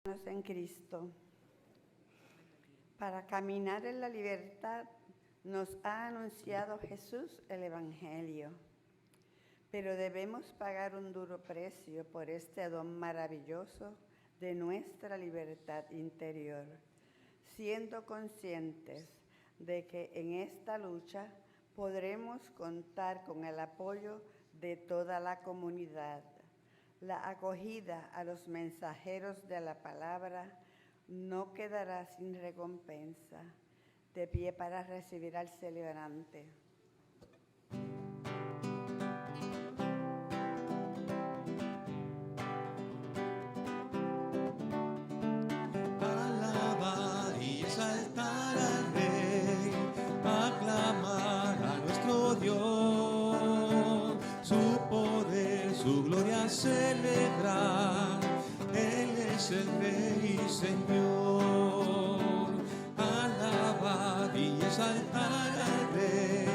En Cristo. Para caminar en la libertad nos ha anunciado Jesús el Evangelio, pero debemos pagar un duro precio por este don maravilloso de nuestra libertad interior, siendo conscientes de que en esta lucha podremos contar con el apoyo de toda la comunidad. La acogida a los mensajeros de la palabra no quedará sin recompensa. De pie para recibir al celebrante. Alabar y exaltar al Rey, aclamar a nuestro Dios, su poder, su gloria celebrar. Él es el Rey y Señor. Alabad y exaltar al Rey,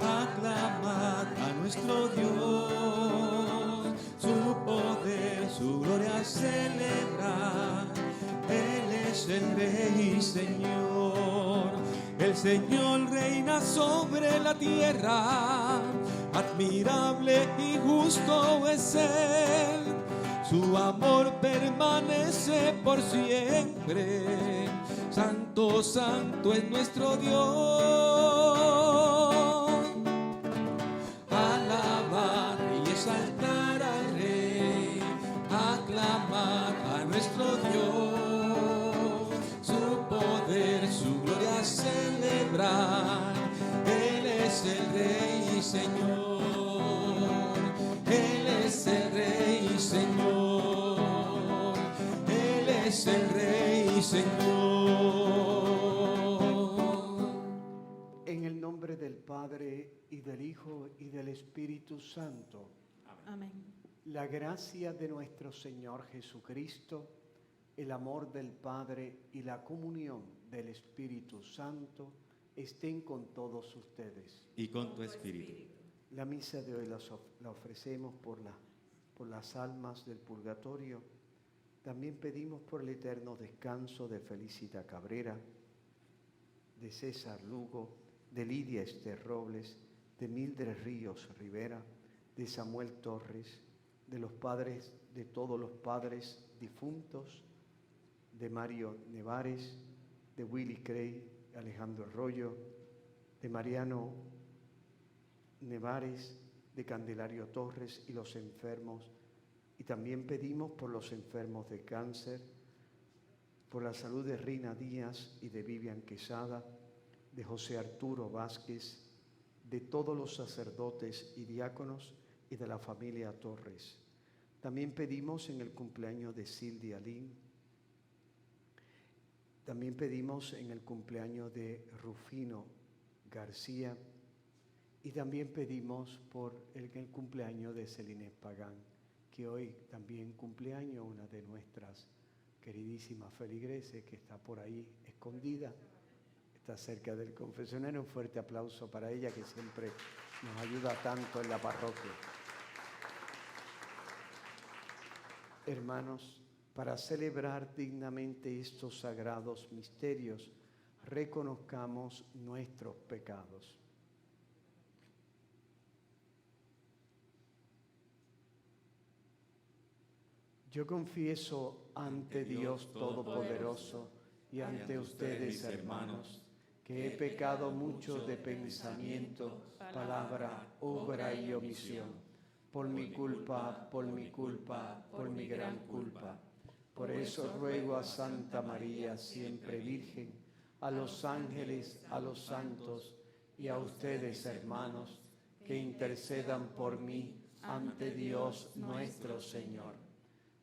aclamad a nuestro Dios, su poder, su gloria celebrar. Él es el Rey y Señor. El Señor reina sobre la tierra, admirable y justo es Él. Su amor permanece por siempre. Santo, santo es nuestro Dios. Alabar y exaltar al Rey, aclamar a nuestro Dios, su poder, su gloria celebrar. Él es el Rey y Señor. Él es el Rey y Señor. Él es el Rey y Señor. En el nombre del Padre, y del Hijo, y del Espíritu Santo. Amén. La gracia de nuestro Señor Jesucristo, el amor del Padre y la comunión del Espíritu Santo estén con todos ustedes. Y con tu espíritu. La misa de hoy la ofrecemos por las almas del purgatorio. También pedimos por el eterno descanso de Felicita Cabrera, de César Lugo, de Lidia Esther Robles, de Mildred Ríos Rivera, de Samuel Torres, de los padres, de todos los padres difuntos, de Mario Nevares, de Willy Cray, Alejandro Arroyo, de Mariano Nevares, de Candelario Torres y los enfermos. Y también pedimos por los enfermos de cáncer, por la salud de Rina Díaz y de Vivian Quesada, de José Arturo Vázquez, de todos los sacerdotes y diáconos y de la familia Torres. También pedimos en el cumpleaños de Silvia Lin. También pedimos en el cumpleaños de Rufino García. Y también pedimos por el cumpleaños de Celine Pagán, que hoy también cumpleaños, una de nuestras queridísimas feligreses que está por ahí escondida, está cerca del confesionario. Un fuerte aplauso para ella, que siempre nos ayuda tanto en la parroquia. Hermanos, para celebrar dignamente estos sagrados misterios, reconozcamos nuestros pecados. Yo confieso ante Dios Todopoderoso y ante ustedes, hermanos, que he pecado mucho de pensamiento, palabra, obra y omisión, por mi culpa, por mi gran culpa. Por eso ruego a Santa María, siempre Virgen, a los ángeles, a los santos y a ustedes, hermanos, que intercedan por mí ante Dios nuestro Señor.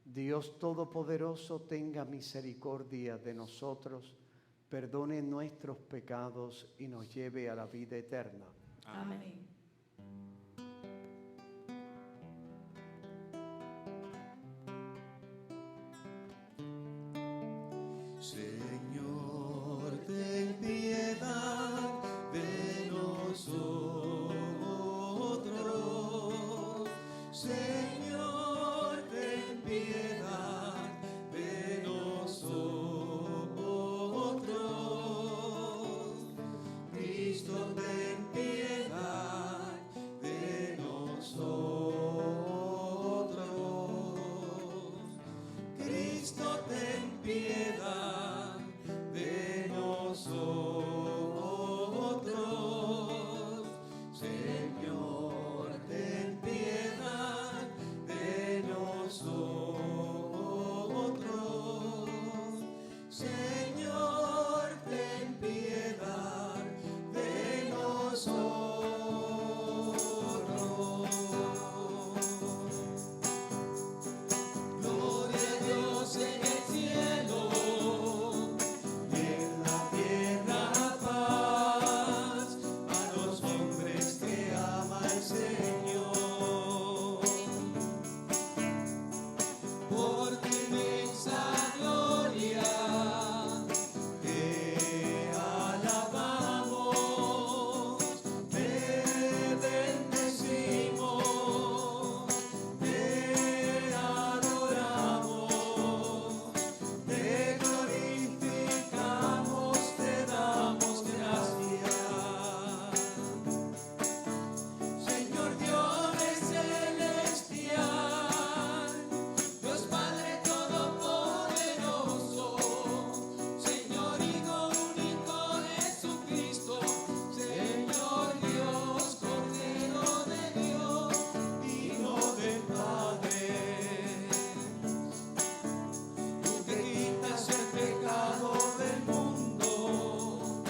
Dios Todopoderoso tenga misericordia de nosotros, perdone nuestros pecados y nos lleve a la vida eterna. Amén. Señor, ten piedad de nosotros. Señor, ten piedad de nosotros. piedad de nosotros. Señor, ten piedad de nosotros. Señor, ten piedad de nosotros. Gloria a Dios en el cielo y en la tierra paz a los hombres que ama el Señor. Por tu inmensa gloria te alabamos, te bendecimos, te adoramos, te glorificamos, te damos gracias. Señor Dios celestial, Dios Padre Todopoderoso, Señor Hijo único Jesucristo, Señor Dios, Cordero de Dios, Hijo del Padre. Tú que quitas el pecado del mundo,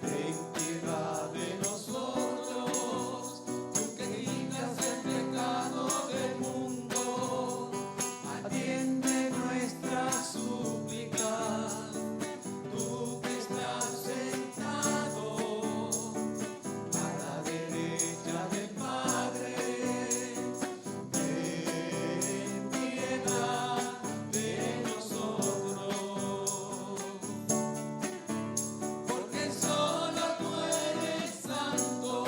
ten piedad de nosotros. Tú que quitas el pecado del mundo, atiende nuestra súplica. Tú que estás sentado a la derecha del Padre, ten piedad de nosotros. Porque solo tú eres santo,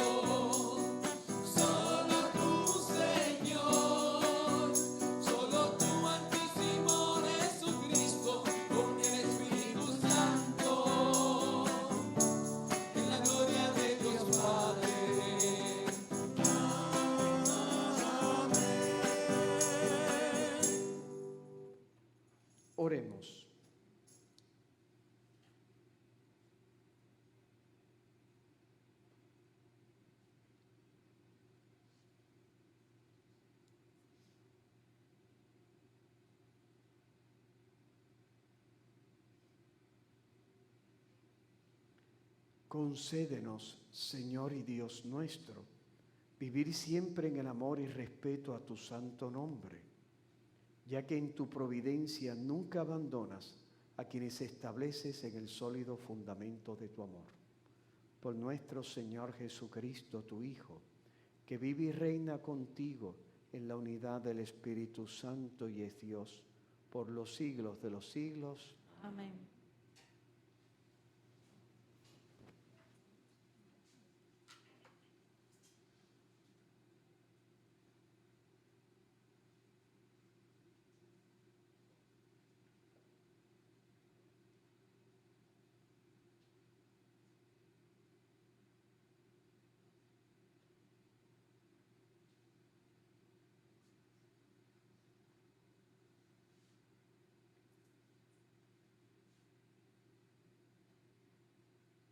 solo tú, Señor, solo tú, Altísimo Jesucristo, con el Espíritu Santo, en la gloria de Dios Padre. Amén. Oremos. Concédenos, Señor y Dios nuestro, vivir siempre en el amor y respeto a tu santo nombre, ya que en tu providencia nunca abandonas a quienes estableces en el sólido fundamento de tu amor. Por nuestro Señor Jesucristo, tu Hijo, que vive y reina contigo en la unidad del Espíritu Santo y es Dios, por los siglos de los siglos. Amén.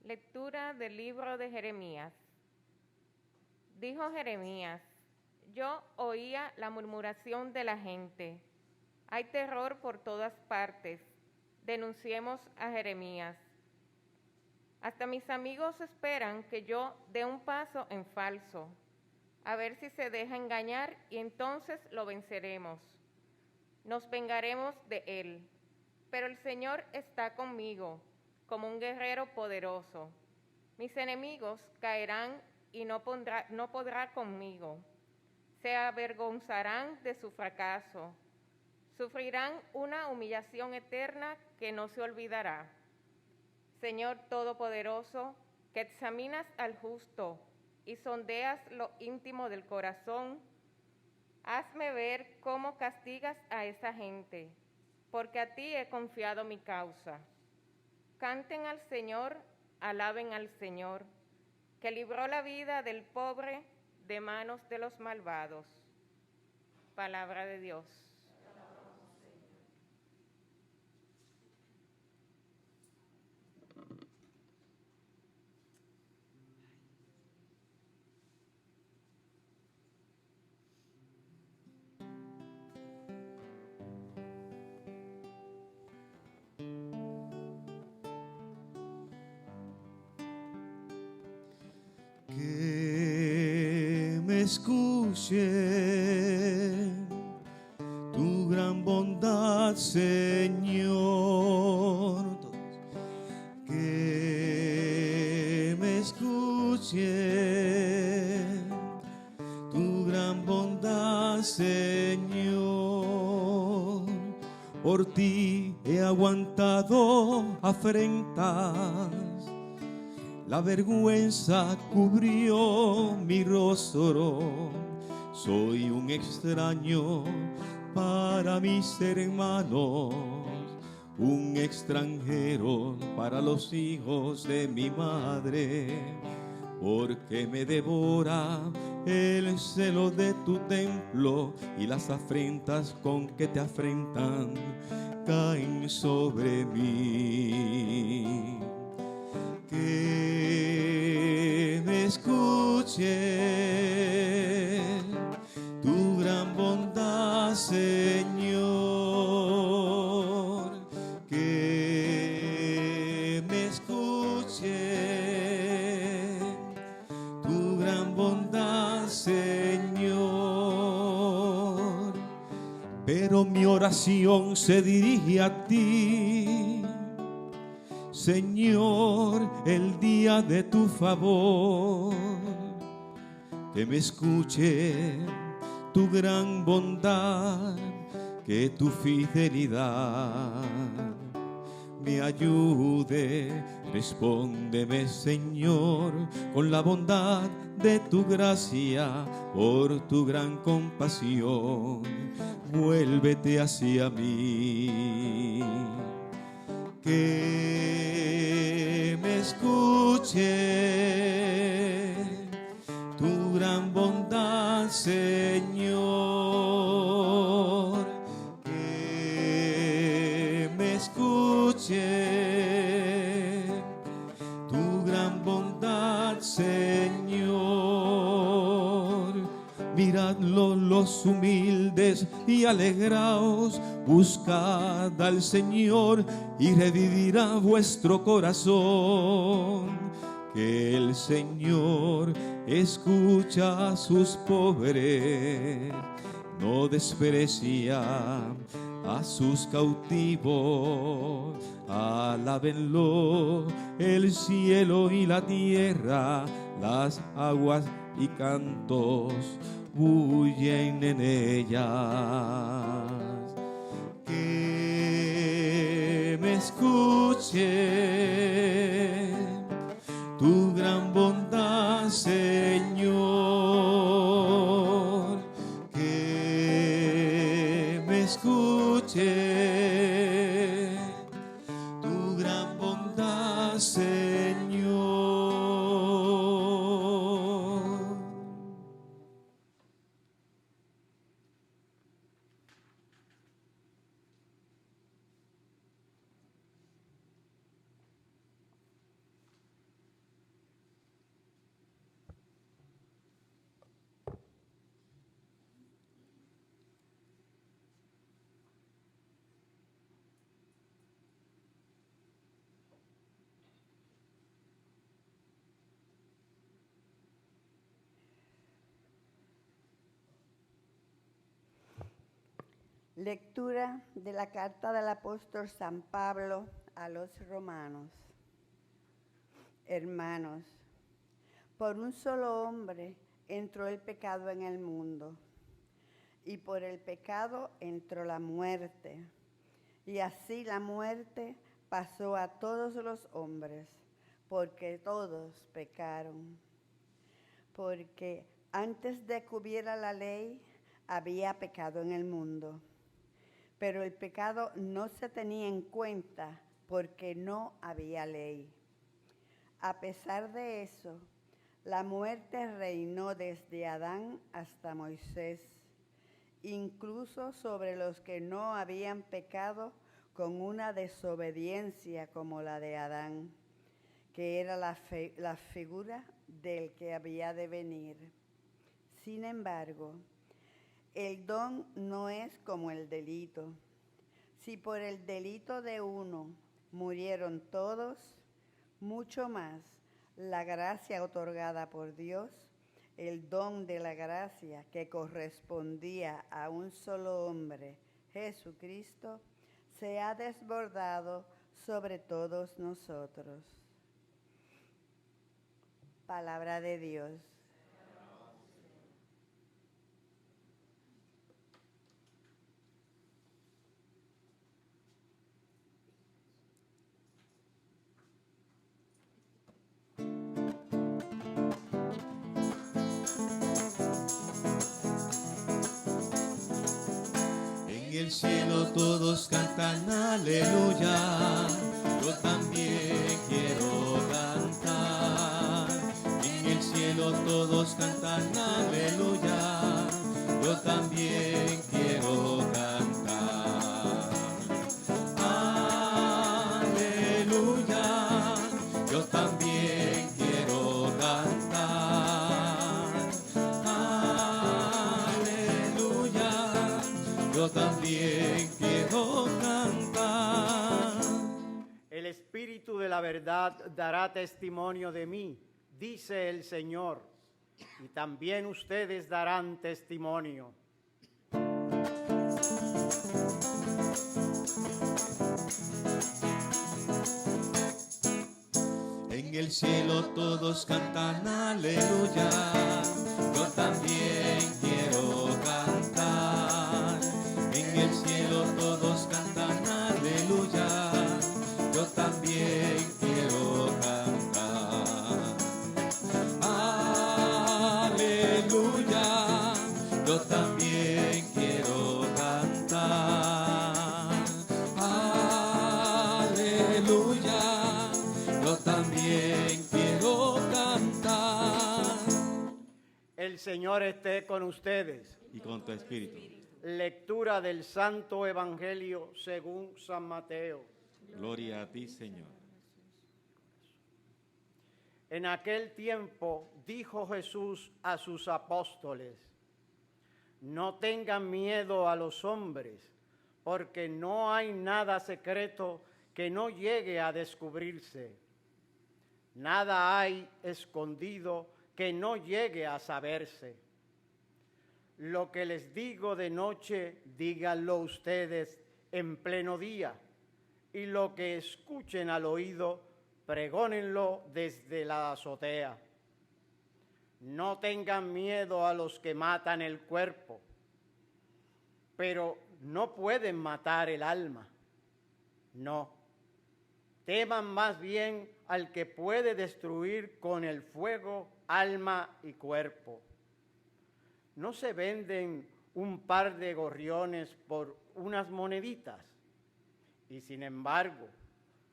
Lectura del libro de Jeremías. Dijo Jeremías: yo oía la murmuración de la gente. Hay terror por todas partes. Denunciemos a Jeremías. Hasta mis amigos esperan que yo dé un paso en falso, a ver si se deja engañar y entonces lo venceremos. Nos vengaremos de él. Pero el Señor está conmigo, como un guerrero poderoso. Mis enemigos caerán y no podrá conmigo. Se avergonzarán de su fracaso. Sufrirán una humillación eterna que no se olvidará. Señor Todopoderoso, que examinas al justo y sondeas lo íntimo del corazón, hazme ver cómo castigas a esa gente, porque a ti he confiado mi causa. Canten al Señor, alaben al Señor, que libró la vida del pobre de manos de los malvados. Palabra de Dios. escuchen tu gran bondad, Señor. Que me escuchen tu gran bondad, Señor. Por ti he aguantado afrentas, la vergüenza cubrió mi rostro. Soy un extraño para mis hermanos, un extranjero para los hijos de mi madre, porque me devora el celo de tu templo y las afrentas con que te afrentan caen sobre mí. Que me escuche tu gran bondad, Señor. Que me escuche tu gran bondad, Señor. Pero mi oración se dirige a ti, Señor, el día de tu favor. Que me escuche tu gran bondad, que tu fidelidad me ayude. Respóndeme, Señor, con la bondad de tu gracia, por tu gran compasión, vuélvete hacia mí. Que me escuche tu gran bondad, Señor. Que me escuche tu gran bondad, Señor. Miradlo los humildes y alegraos, buscad al Señor y revivirá vuestro corazón. Que el Señor escucha a sus pobres, no desprecia a sus cautivos. Alábenlo el cielo y la tierra, las aguas y cantos bullen en ellas. Que me escuche tu gran bondad, Señor. Que me escuche tu gran bondad, Señor. Lectura de la carta del apóstol San Pablo a los romanos. Hermanos, por un solo hombre entró el pecado en el mundo, y por el pecado entró la muerte, y así la muerte pasó a todos los hombres, porque todos pecaron. Porque antes de que hubiera la ley, había pecado en el mundo. Pero el pecado no se tenía en cuenta porque no había ley. A pesar de eso, la muerte reinó desde Adán hasta Moisés, incluso sobre los que no habían pecado con una desobediencia como la de Adán, que era la figura del que había de venir. Sin embargo, el don no es como el delito. Si por el delito de uno murieron todos, mucho más la gracia otorgada por Dios el don de la gracia que correspondía a un solo hombre, Jesucristo, se ha desbordado sobre todos nosotros. Palabra de Dios. En el cielo todos cantan aleluya, yo también quiero cantar. En el cielo todos cantan aleluya, yo también quiero cantar. Aleluya, yo también quiero cantar. Aleluya, yo también quiero cantar. El Espíritu de la verdad dará testimonio de mí, dice el Señor, y también ustedes darán testimonio. En el cielo todos cantan aleluya, yo también quiero cantar. En el cielo todos cantan aleluya, yo también quiero cantar. Aleluya, yo también quiero cantar. Aleluya, yo también quiero cantar. El Señor esté con ustedes. Y con tu espíritu. Lectura del Santo Evangelio según San Mateo. Gloria a ti, Señor. En aquel tiempo dijo Jesús a sus apóstoles: no tengan miedo a los hombres, porque no hay nada secreto que no llegue a descubrirse. Nada hay escondido que no llegue a saberse. Lo que les digo de noche, díganlo ustedes en pleno día, y lo que escuchen al oído, pregónenlo desde la azotea. No tengan miedo a los que matan el cuerpo, pero no pueden matar el alma. No, teman más bien al que puede destruir con el fuego alma y cuerpo. ¿No se venden un par de gorriones por unas moneditas? Y sin embargo,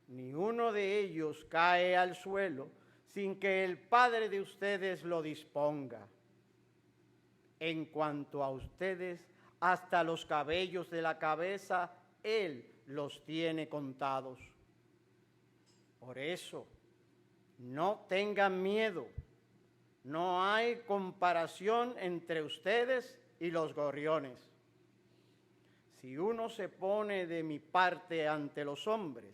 ni uno de ellos cae al suelo sin que el Padre de ustedes lo disponga. En cuanto a ustedes, hasta los cabellos de la cabeza, Él los tiene contados. Por eso, no tengan miedo. No hay comparación entre ustedes y los gorriones. Si uno se pone de mi parte ante los hombres,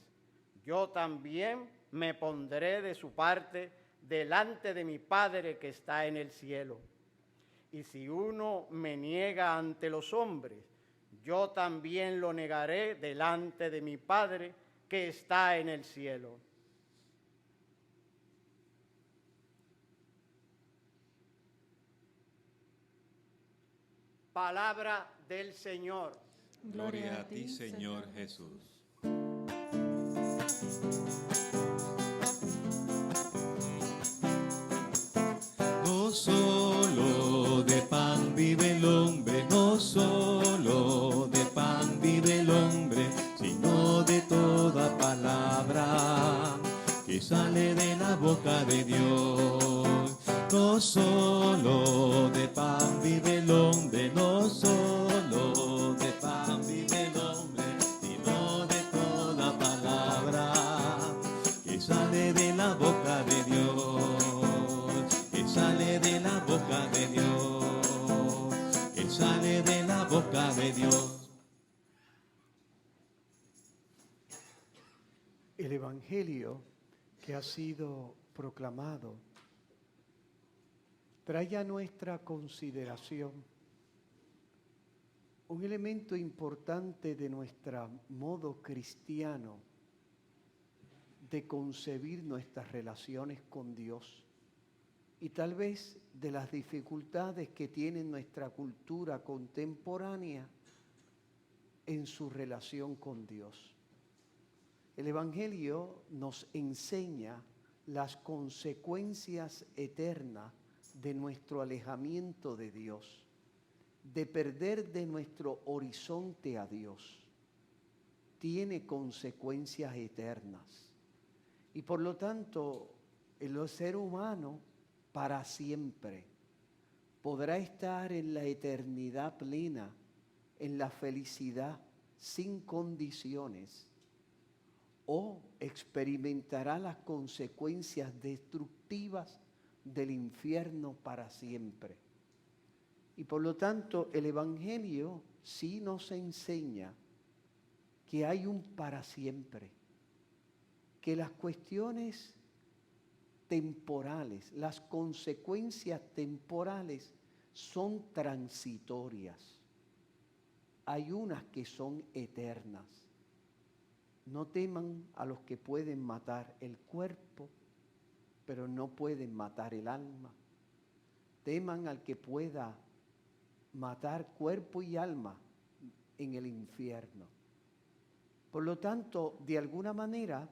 yo también me pondré de su parte delante de mi Padre que está en el cielo. Y si uno me niega ante los hombres, yo también lo negaré delante de mi Padre que está en el cielo. Palabra del Señor. Gloria a ti, Señor Jesús. No solo de pan vive el hombre, no solo de pan vive el hombre, sino de toda palabra que sale de la boca de Dios. No solo de pan vive el hombre, no solo de pan vive el hombre, sino de toda palabra que sale de la boca de Dios, que sale de la boca de Dios, que sale de la boca de Dios. El Evangelio que ha sido proclamado trae a nuestra consideración un elemento importante de nuestro modo cristiano de concebir nuestras relaciones con Dios y tal vez de las dificultades que tiene nuestra cultura contemporánea en su relación con Dios. El Evangelio nos enseña las consecuencias eternas de nuestro alejamiento de Dios, de perder de nuestro horizonte a Dios. Tiene consecuencias eternas. Y por lo tanto, el ser humano para siempre podrá estar en la eternidad plena, en la felicidad sin condiciones, o experimentará las consecuencias destructivas del infierno para siempre. Y por lo tanto, el Evangelio sí nos enseña que hay un para siempre, que las cuestiones temporales, las consecuencias temporales son transitorias. Hay unas que son eternas. No teman a los que pueden matar el cuerpo, pero no pueden matar el alma. Teman al que pueda matar cuerpo y alma en el infierno. Por lo tanto, de alguna manera,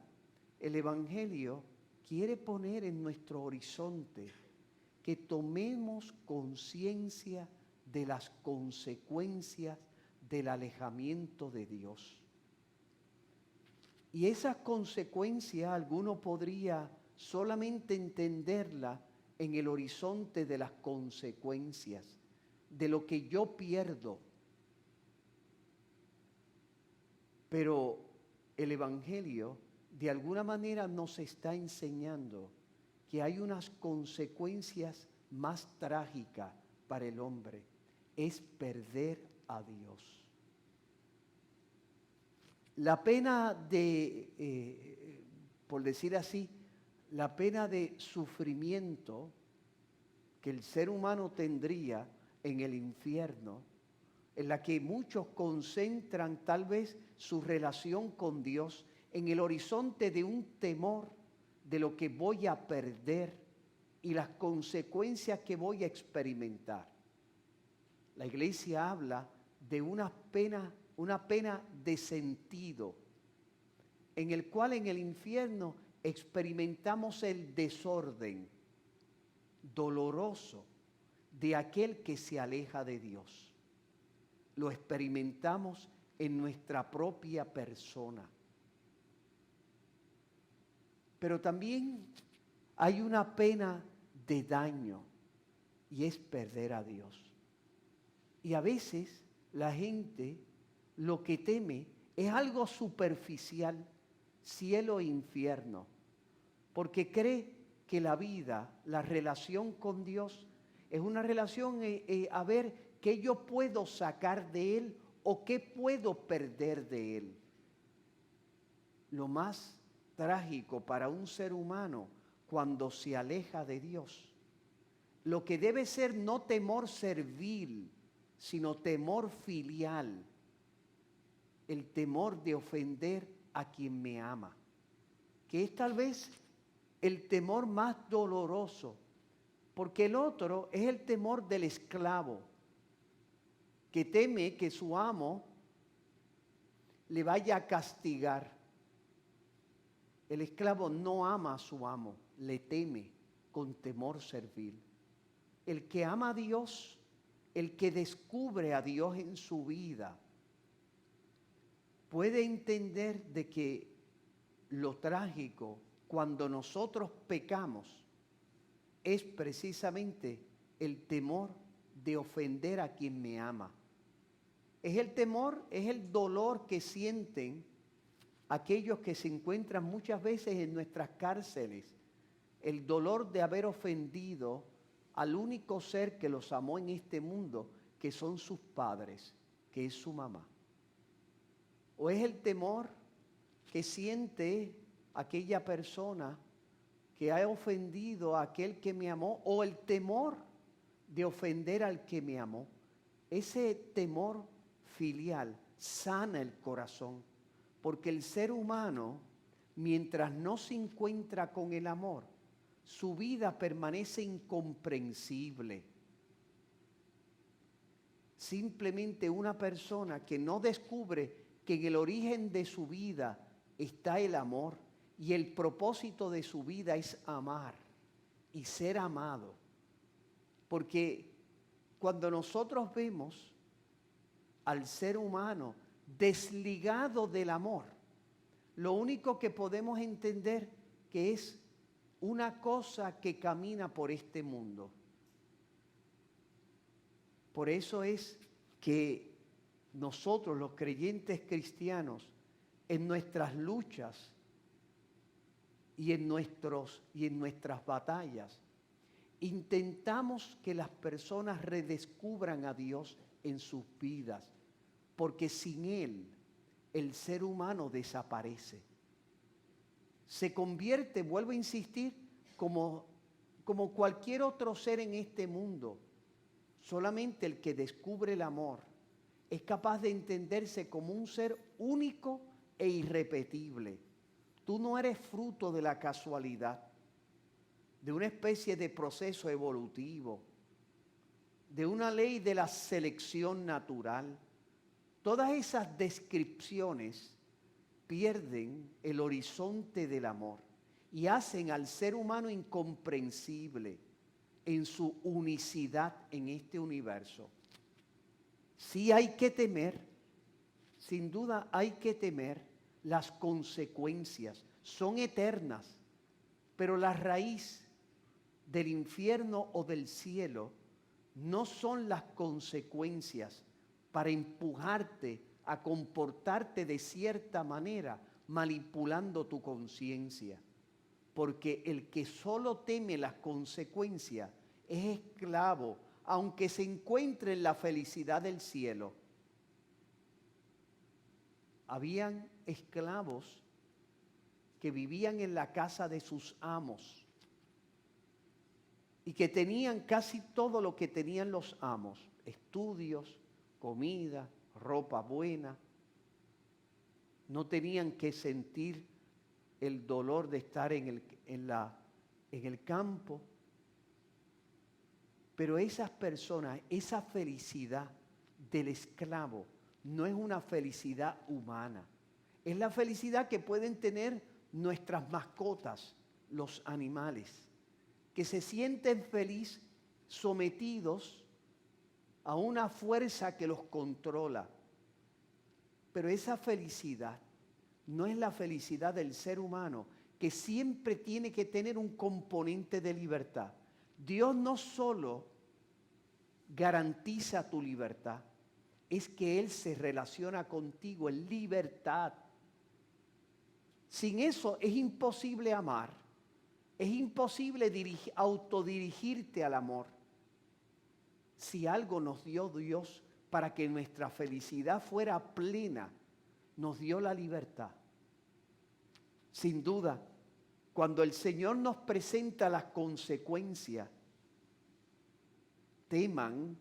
el Evangelio quiere poner en nuestro horizonte que tomemos conciencia de las consecuencias del alejamiento de Dios. Y esas consecuencias alguno podría solamente entenderla en el horizonte de las consecuencias, de lo que yo pierdo. Pero el Evangelio de alguna manera nos está enseñando que hay unas consecuencias más trágicas para el hombre, es perder a Dios. La pena de, por decir así, la pena de sufrimiento que el ser humano tendría en el infierno, en la que muchos concentran tal vez su relación con Dios en el horizonte de un temor de lo que voy a perder y las consecuencias que voy a experimentar. La Iglesia habla de una pena de sentido, en el cual en el infierno experimentamos el desorden doloroso de aquel que se aleja de Dios. Lo experimentamos en nuestra propia persona. Pero también hay una pena de daño y es perder a Dios. Y a veces la gente lo que teme es algo superficial, cielo e infierno, porque cree que la vida, la relación con Dios, es una relación a ver qué yo puedo sacar de Él o qué puedo perder de Él. Lo más trágico para un ser humano cuando se aleja de Dios, lo que debe ser no temor servil, sino temor filial, el temor de ofender a quien me ama, que es tal vez el temor más doloroso, porque el otro es el temor del esclavo, que teme que su amo le vaya a castigar. El esclavo no ama a su amo, le teme con temor servil. El que ama a Dios, el que descubre a Dios en su vida, puede entender de que lo trágico cuando nosotros pecamos es precisamente el temor de ofender a quien me ama. Es el temor, es el dolor que sienten aquellos que se encuentran muchas veces en nuestras cárceles, el dolor de haber ofendido al único ser que los amó en este mundo, que son sus padres, que es su mamá. O es el temor que siente aquella persona que ha ofendido a aquel que me amó, o el temor de ofender al que me amó. Ese temor filial sana el corazón, porque el ser humano, mientras no se encuentra con el amor, su vida permanece incomprensible. Simplemente una persona que no descubre que en el origen de su vida está el amor y el propósito de su vida es amar y ser amado. Porque cuando nosotros vemos al ser humano desligado del amor, lo único que podemos entender que es una cosa que camina por este mundo. Por eso es que nosotros, los creyentes cristianos, en nuestras luchas y en nuestras batallas, intentamos que las personas redescubran a Dios en sus vidas, porque sin Él el ser humano desaparece. Se convierte, vuelvo a insistir, como cualquier otro ser en este mundo. Solamente el que descubre el amor es capaz de entenderse como un ser único e irrepetible. Tú no eres fruto de la casualidad, de una especie de proceso evolutivo, de una ley de la selección natural. Todas esas descripciones pierden el horizonte del amor y hacen al ser humano incomprensible en su unicidad en este universo. Sí hay que temer, sin duda hay que temer las consecuencias, son eternas, pero la raíz del infierno o del cielo no son las consecuencias para empujarte a comportarte de cierta manera, manipulando tu conciencia. Porque el que solo teme las consecuencias es esclavo, aunque se encuentre en la felicidad del cielo. Habían esclavos que vivían en la casa de sus amos y que tenían casi todo lo que tenían los amos: estudios, comida, ropa buena. No tenían que sentir el dolor de estar en el campo. Pero esas personas, esa felicidad del esclavo no es una felicidad humana. Es la felicidad que pueden tener nuestras mascotas, los animales, que se sienten felices sometidos a una fuerza que los controla. Pero esa felicidad no es la felicidad del ser humano, que siempre tiene que tener un componente de libertad. Dios no solo garantiza tu libertad, es que Él se relaciona contigo en libertad. Sin eso es imposible amar, es imposible autodirigirte al amor. Si algo nos dio Dios para que nuestra felicidad fuera plena, nos dio la libertad. Sin duda, cuando el Señor nos presenta las consecuencias, teman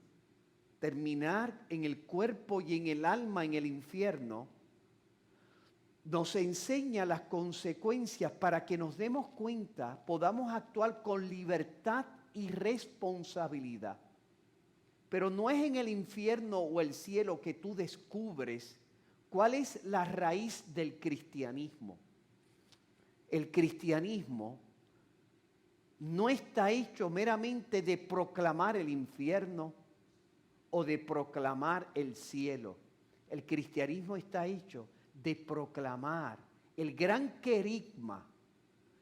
terminar en el cuerpo y en el alma en el infierno, nos enseña las consecuencias para que nos demos cuenta, podamos actuar con libertad y responsabilidad. Pero no es en el infierno o el cielo que tú descubres cuál es la raíz del cristianismo. El cristianismo no está hecho meramente de proclamar el infierno o de proclamar el cielo. El cristianismo está hecho de proclamar el gran querigma,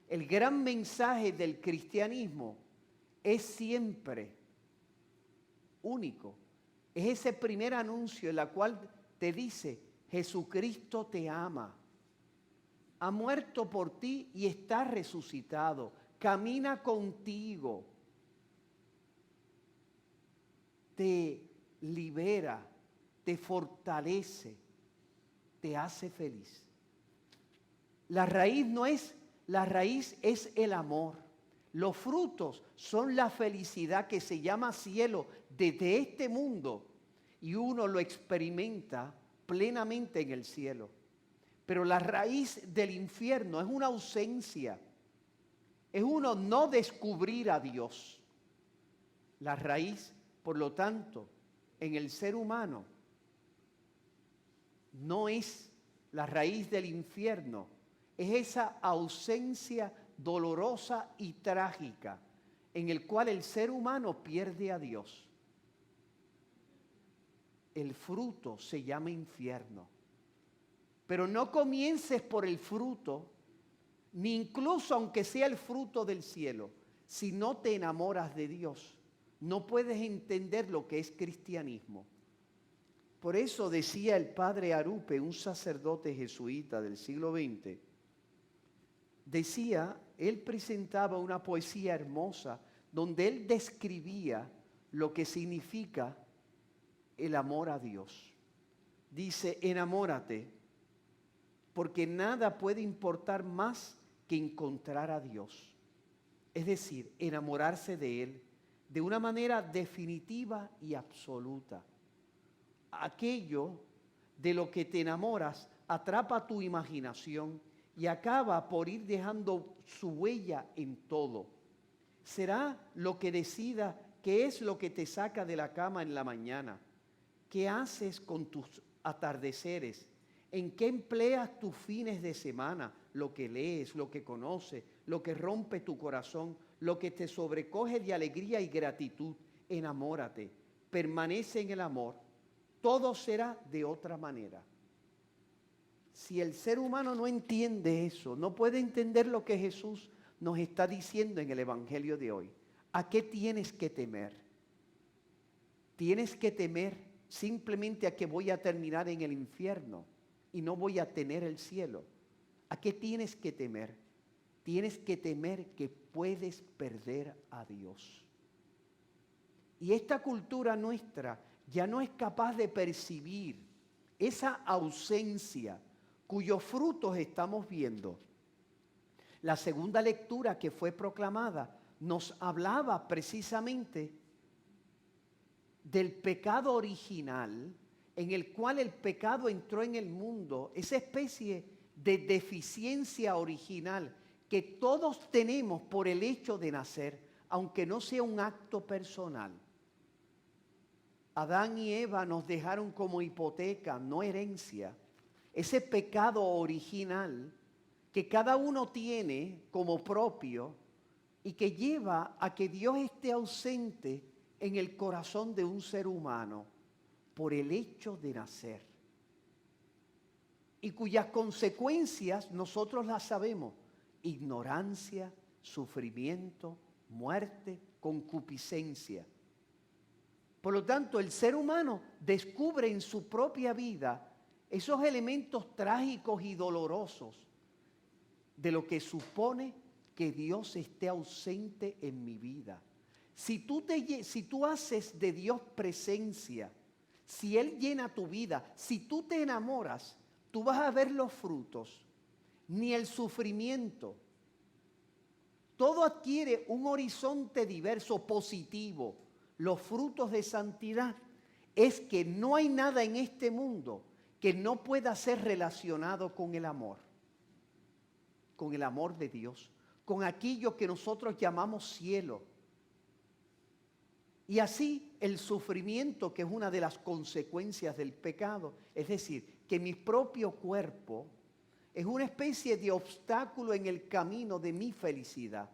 el gran mensaje del cristianismo es siempre único. Es ese primer anuncio en el cual te dice: Jesucristo te ama, ha muerto por ti y está resucitado, camina contigo, te libera, te fortalece, te hace feliz. La raíz es el amor. Los frutos son la felicidad que se llama cielo desde este mundo y uno lo experimenta plenamente en el cielo. Pero la raíz del infierno es una ausencia, es uno no descubrir a Dios. La raíz, por lo tanto, en el ser humano no es la raíz del infierno, es esa ausencia dolorosa y trágica en el cual el ser humano pierde a Dios. El fruto se llama infierno. Pero no comiences por el fruto, ni incluso aunque sea el fruto del cielo, si no te enamoras de Dios, no puedes entender lo que es cristianismo. Por eso decía el padre Arupe, un sacerdote jesuita del siglo XX, decía, él presentaba una poesía hermosa donde él describía lo que significa el amor a Dios. Dice, enamórate, porque nada puede importar más que encontrar a Dios. Es decir, enamorarse de Él de una manera definitiva y absoluta. Aquello de lo que te enamoras atrapa tu imaginación y acaba por ir dejando su huella en todo. Será lo que decida qué es lo que te saca de la cama en la mañana, qué haces con tus atardeceres, en qué empleas tus fines de semana, lo que lees, lo que conoces, lo que rompe tu corazón, lo que te sobrecoge de alegría y gratitud. Enamórate, permanece en el amor, todo será de otra manera. Si el ser humano no entiende eso, no puede entender lo que Jesús nos está diciendo en el Evangelio de hoy. ¿A qué tienes que temer? Tienes que temer simplemente a que voy a terminar en el infierno y no voy a tener el cielo. ¿A qué tienes que temer? Tienes que temer que puedes perder a Dios. Y esta cultura nuestra ya no es capaz de percibir esa ausencia cuyos frutos estamos viendo. La segunda lectura que fue proclamada nos hablaba precisamente del pecado original en el cual el pecado entró en el mundo, esa especie de deficiencia original que todos tenemos por el hecho de nacer, aunque no sea un acto personal. Adán y Eva nos dejaron como hipoteca, no herencia, ese pecado original que cada uno tiene como propio y que lleva a que Dios esté ausente en el corazón de un ser humano por el hecho de nacer. Y cuyas consecuencias nosotros las sabemos: ignorancia, sufrimiento, muerte, concupiscencia. Por lo tanto, el ser humano descubre en su propia vida esos elementos trágicos y dolorosos de lo que supone que Dios esté ausente en mi vida. Si tú haces de Dios presencia, si Él llena tu vida, si tú te enamoras, tú vas a ver los frutos, ni el sufrimiento. Todo adquiere un horizonte diverso, positivo. Los frutos de santidad es que no hay nada en este mundo que no pueda ser relacionado con el amor de Dios, con aquello que nosotros llamamos cielo. Y así el sufrimiento, que es una de las consecuencias del pecado, es decir, que mi propio cuerpo es una especie de obstáculo en el camino de mi felicidad.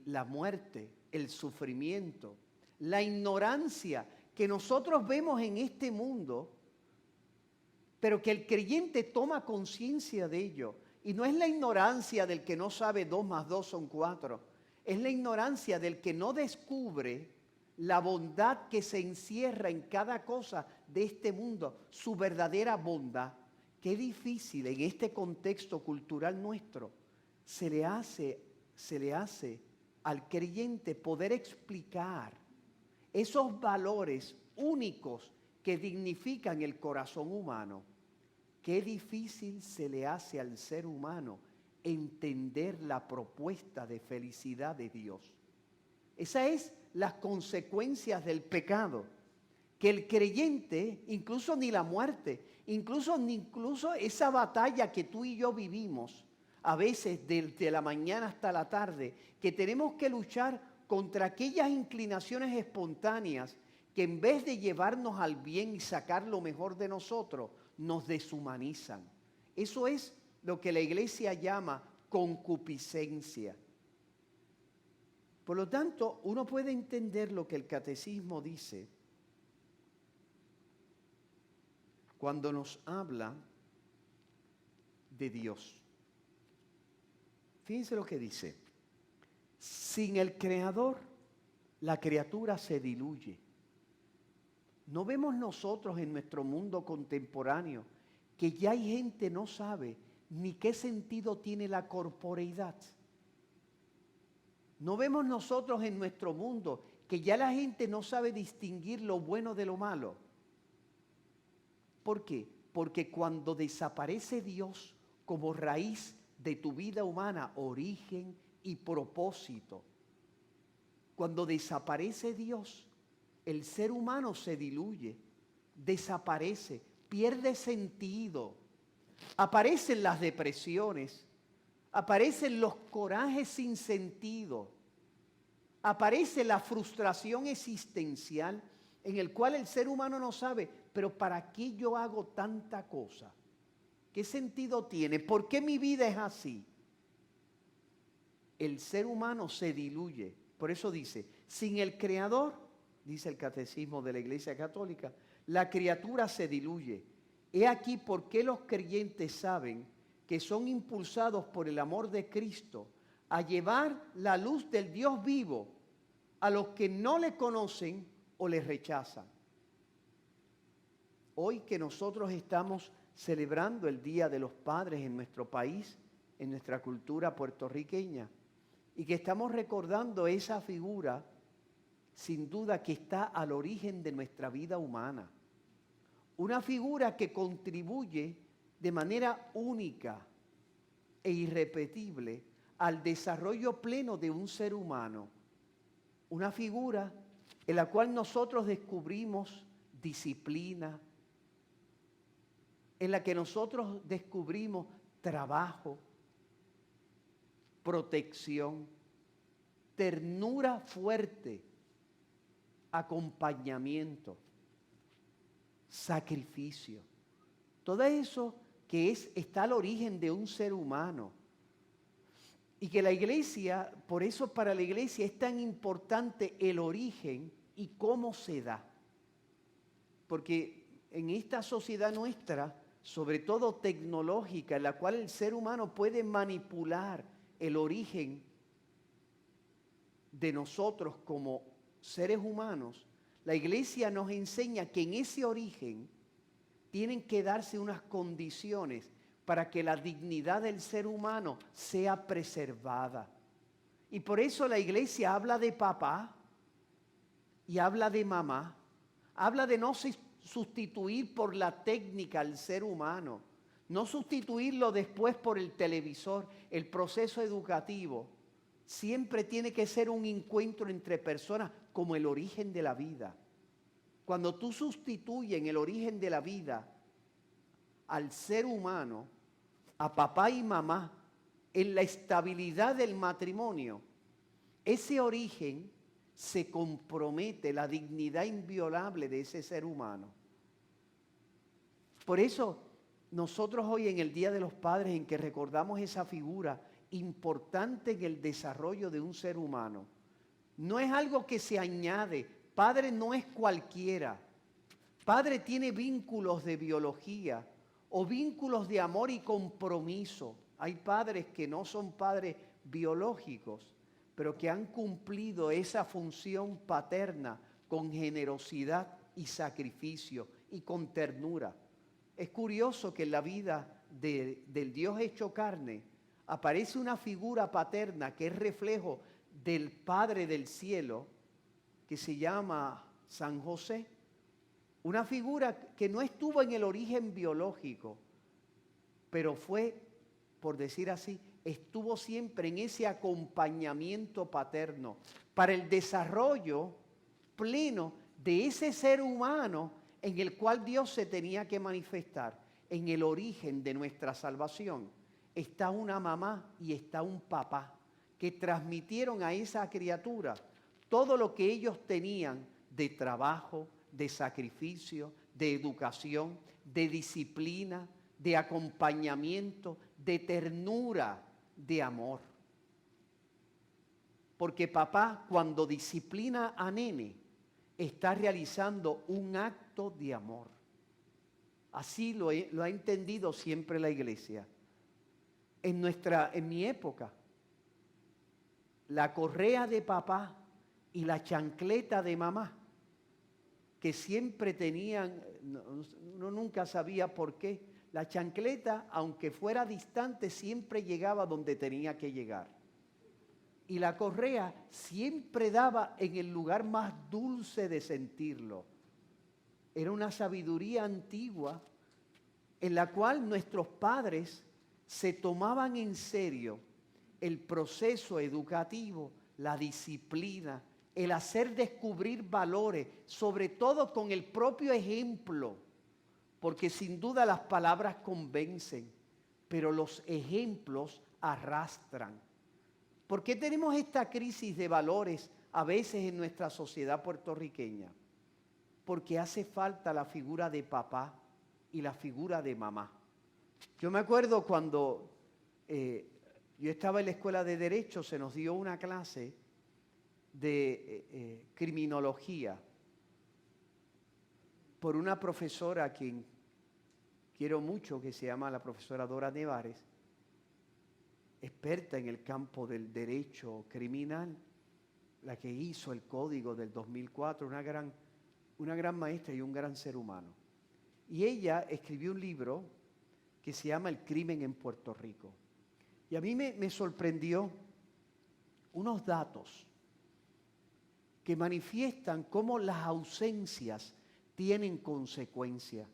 La muerte, el sufrimiento, la ignorancia que nosotros vemos en este mundo, pero que el creyente toma conciencia de ello. Y no es la ignorancia del que no sabe 2 más 2 son 4. Es la ignorancia del que no descubre la bondad que se encierra en cada cosa de este mundo, su verdadera bondad. Qué difícil en este contexto cultural nuestro se le hace al creyente poder explicar esos valores únicos que dignifican el corazón humano. Qué difícil se le hace al ser humano entender la propuesta de felicidad de Dios. Esas es las consecuencias del pecado. Que el creyente, incluso ni la muerte, incluso esa batalla que tú y yo vivimos, a veces desde la mañana hasta la tarde, que tenemos que luchar contra aquellas inclinaciones espontáneas que en vez de llevarnos al bien y sacar lo mejor de nosotros, nos deshumanizan. Eso es lo que la iglesia llama concupiscencia. Por lo tanto, uno puede entender lo que el catecismo dice cuando nos habla de Dios. Fíjense lo que dice. Sin el Creador, la criatura se diluye. No vemos nosotros en nuestro mundo contemporáneo que ya hay gente no sabe ni qué sentido tiene la corporeidad. No vemos nosotros en nuestro mundo que ya la gente no sabe distinguir lo bueno de lo malo. ¿Por qué? Porque cuando desaparece Dios como raíz de tu vida humana, origen y propósito, cuando desaparece Dios, el ser humano se diluye, desaparece, pierde sentido. Aparecen las depresiones, aparecen los corajes sin sentido, aparece la frustración existencial en el cual el ser humano no sabe, pero ¿para qué yo hago tanta cosa? ¿Qué sentido tiene? ¿Por qué mi vida es así? El ser humano se diluye. Por eso dice, sin el Creador, dice el Catecismo de la Iglesia Católica, la criatura se diluye. He aquí por qué los creyentes saben que son impulsados por el amor de Cristo a llevar la luz del Dios vivo a los que no le conocen o le rechazan. Hoy que nosotros estamos celebrando el Día de los Padres en nuestro país, en nuestra cultura puertorriqueña, y que estamos recordando esa figura, sin duda que está al origen de nuestra vida humana. Una figura que contribuye de manera única e irrepetible al desarrollo pleno de un ser humano. Una figura en la cual nosotros descubrimos disciplina, en la que nosotros descubrimos trabajo, protección, ternura fuerte, acompañamiento, sacrificio. Todo eso que está al origen de un ser humano. Y que la iglesia, por eso para la iglesia es tan importante el origen y cómo se da. Porque en esta sociedad nuestra, sobre todo tecnológica, en la cual el ser humano puede manipular el origen de nosotros como seres humanos, la iglesia nos enseña que en ese origen tienen que darse unas condiciones para que la dignidad del ser humano sea preservada. Y por eso la iglesia habla de papá y habla de mamá, habla de no sustituir por la técnica al ser humano, no sustituirlo después por el televisor, el proceso educativo. Siempre tiene que ser un encuentro entre personas como el origen de la vida. Cuando tú sustituyes en el origen de la vida al ser humano, a papá y mamá, en la estabilidad del matrimonio, ese origen se compromete la dignidad inviolable de ese ser humano. Por eso nosotros hoy en el Día de los Padres, en que recordamos esa figura importante en el desarrollo de un ser humano, no es algo que se añade. Padre no es cualquiera. Padre tiene vínculos de biología o vínculos de amor y compromiso. Hay padres que no son padres biológicos, pero que han cumplido esa función paterna con generosidad y sacrificio y con ternura. Es curioso que en la vida del Dios hecho carne aparece una figura paterna que es reflejo del Padre del cielo, que se llama San José. Una figura que no estuvo en el origen biológico, pero fue, por decir así, estuvo siempre en ese acompañamiento paterno para el desarrollo pleno de ese ser humano en el cual Dios se tenía que manifestar. En el origen de nuestra salvación está una mamá y está un papá que transmitieron a esa criatura todo lo que ellos tenían de trabajo, de sacrificio, de educación, de disciplina, de acompañamiento, de ternura, de amor. Porque papá, cuando disciplina a nene, está realizando un acto de amor. Así lo ha entendido siempre la iglesia. En mi época, la correa de papá y la chancleta de mamá, que siempre tenían, uno nunca sabía por qué, la chancleta, aunque fuera distante, siempre llegaba donde tenía que llegar. Y la correa siempre daba en el lugar más dulce de sentirlo. Era una sabiduría antigua en la cual nuestros padres se tomaban en serio el proceso educativo, la disciplina, el hacer descubrir valores, sobre todo con el propio ejemplo, porque sin duda las palabras convencen, pero los ejemplos arrastran. ¿Por qué tenemos esta crisis de valores a veces en nuestra sociedad puertorriqueña? Porque hace falta la figura de papá y la figura de mamá. Yo me acuerdo cuando yo estaba en la escuela de Derecho, se nos dio una clase de criminología por una profesora a quien quiero mucho, que se llama la profesora Dora Nevares, experta en el campo del derecho criminal, la que hizo el código del 2004, una gran maestra y un gran ser humano. Y ella escribió un libro que se llama El crimen en Puerto Rico. Y a mí me sorprendió unos datos que manifiestan cómo las ausencias tienen consecuencias.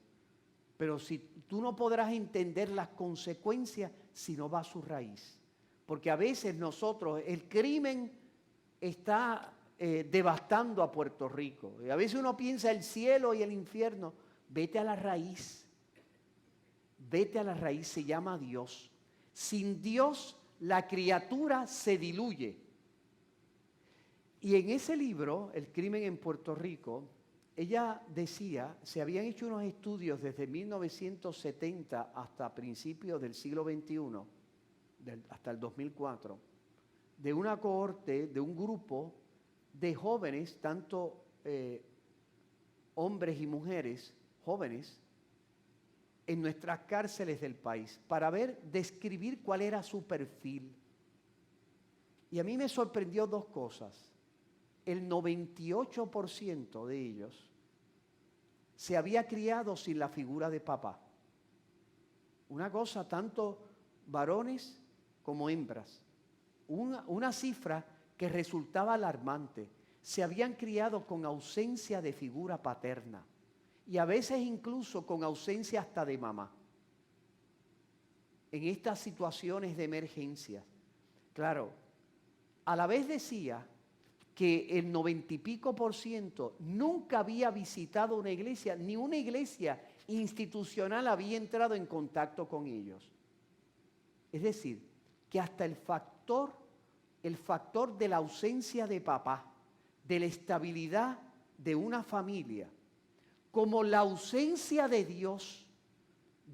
Pero si tú no podrás entender las consecuencias si no vas a su raíz. Porque a veces nosotros, el crimen está devastando a Puerto Rico. Y a veces uno piensa el cielo y el infierno. Vete a la raíz. Vete a la raíz, se llama Dios. Sin Dios, la criatura se diluye. Y en ese libro, El crimen en Puerto Rico, ella decía, se habían hecho unos estudios desde 1970 hasta principios del siglo XXI, hasta el 2004, de una cohorte, de un grupo de jóvenes, tanto hombres y mujeres, jóvenes, en nuestras cárceles del país, para describir cuál era su perfil. Y a mí me sorprendió dos cosas. El 98% de ellos se había criado sin la figura de papá. Una cosa, tanto varones como hembras. Una cifra que resultaba alarmante. Se habían criado con ausencia de figura paterna. Y a veces incluso con ausencia hasta de mamá. En estas situaciones de emergencia. Claro, a la vez decía que el 90 y pico % nunca había visitado una iglesia, ni una iglesia institucional había entrado en contacto con ellos. Es decir, que hasta el factor de la ausencia de papá, de la estabilidad de una familia, como la ausencia de Dios,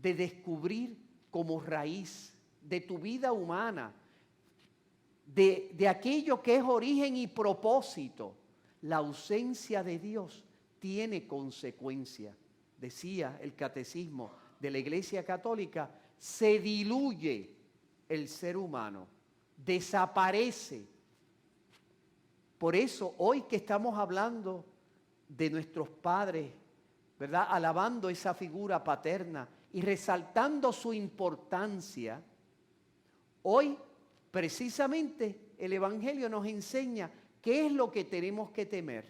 de descubrir como raíz de tu vida humana, de aquello que es origen y propósito, la ausencia de Dios tiene consecuencia. Decía el catecismo de la Iglesia Católica, se diluye el ser humano, desaparece. Por eso, hoy que estamos hablando de nuestros padres, ¿verdad? Alabando esa figura paterna y resaltando su importancia, hoy precisamente el Evangelio nos enseña qué es lo que tenemos que temer.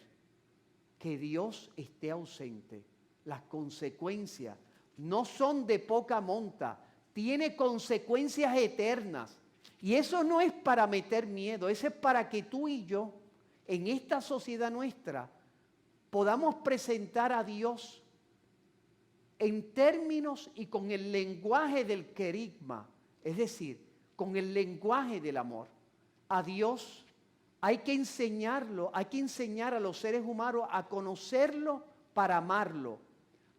Que Dios esté ausente. Las consecuencias no son de poca monta, tiene consecuencias eternas. Y eso no es para meter miedo, eso es para que tú y yo, en esta sociedad nuestra, podamos presentar a Dios en términos y con el lenguaje del querigma, es decir, con el lenguaje del amor. A Dios hay que enseñarlo, hay que enseñar a los seres humanos a conocerlo para amarlo,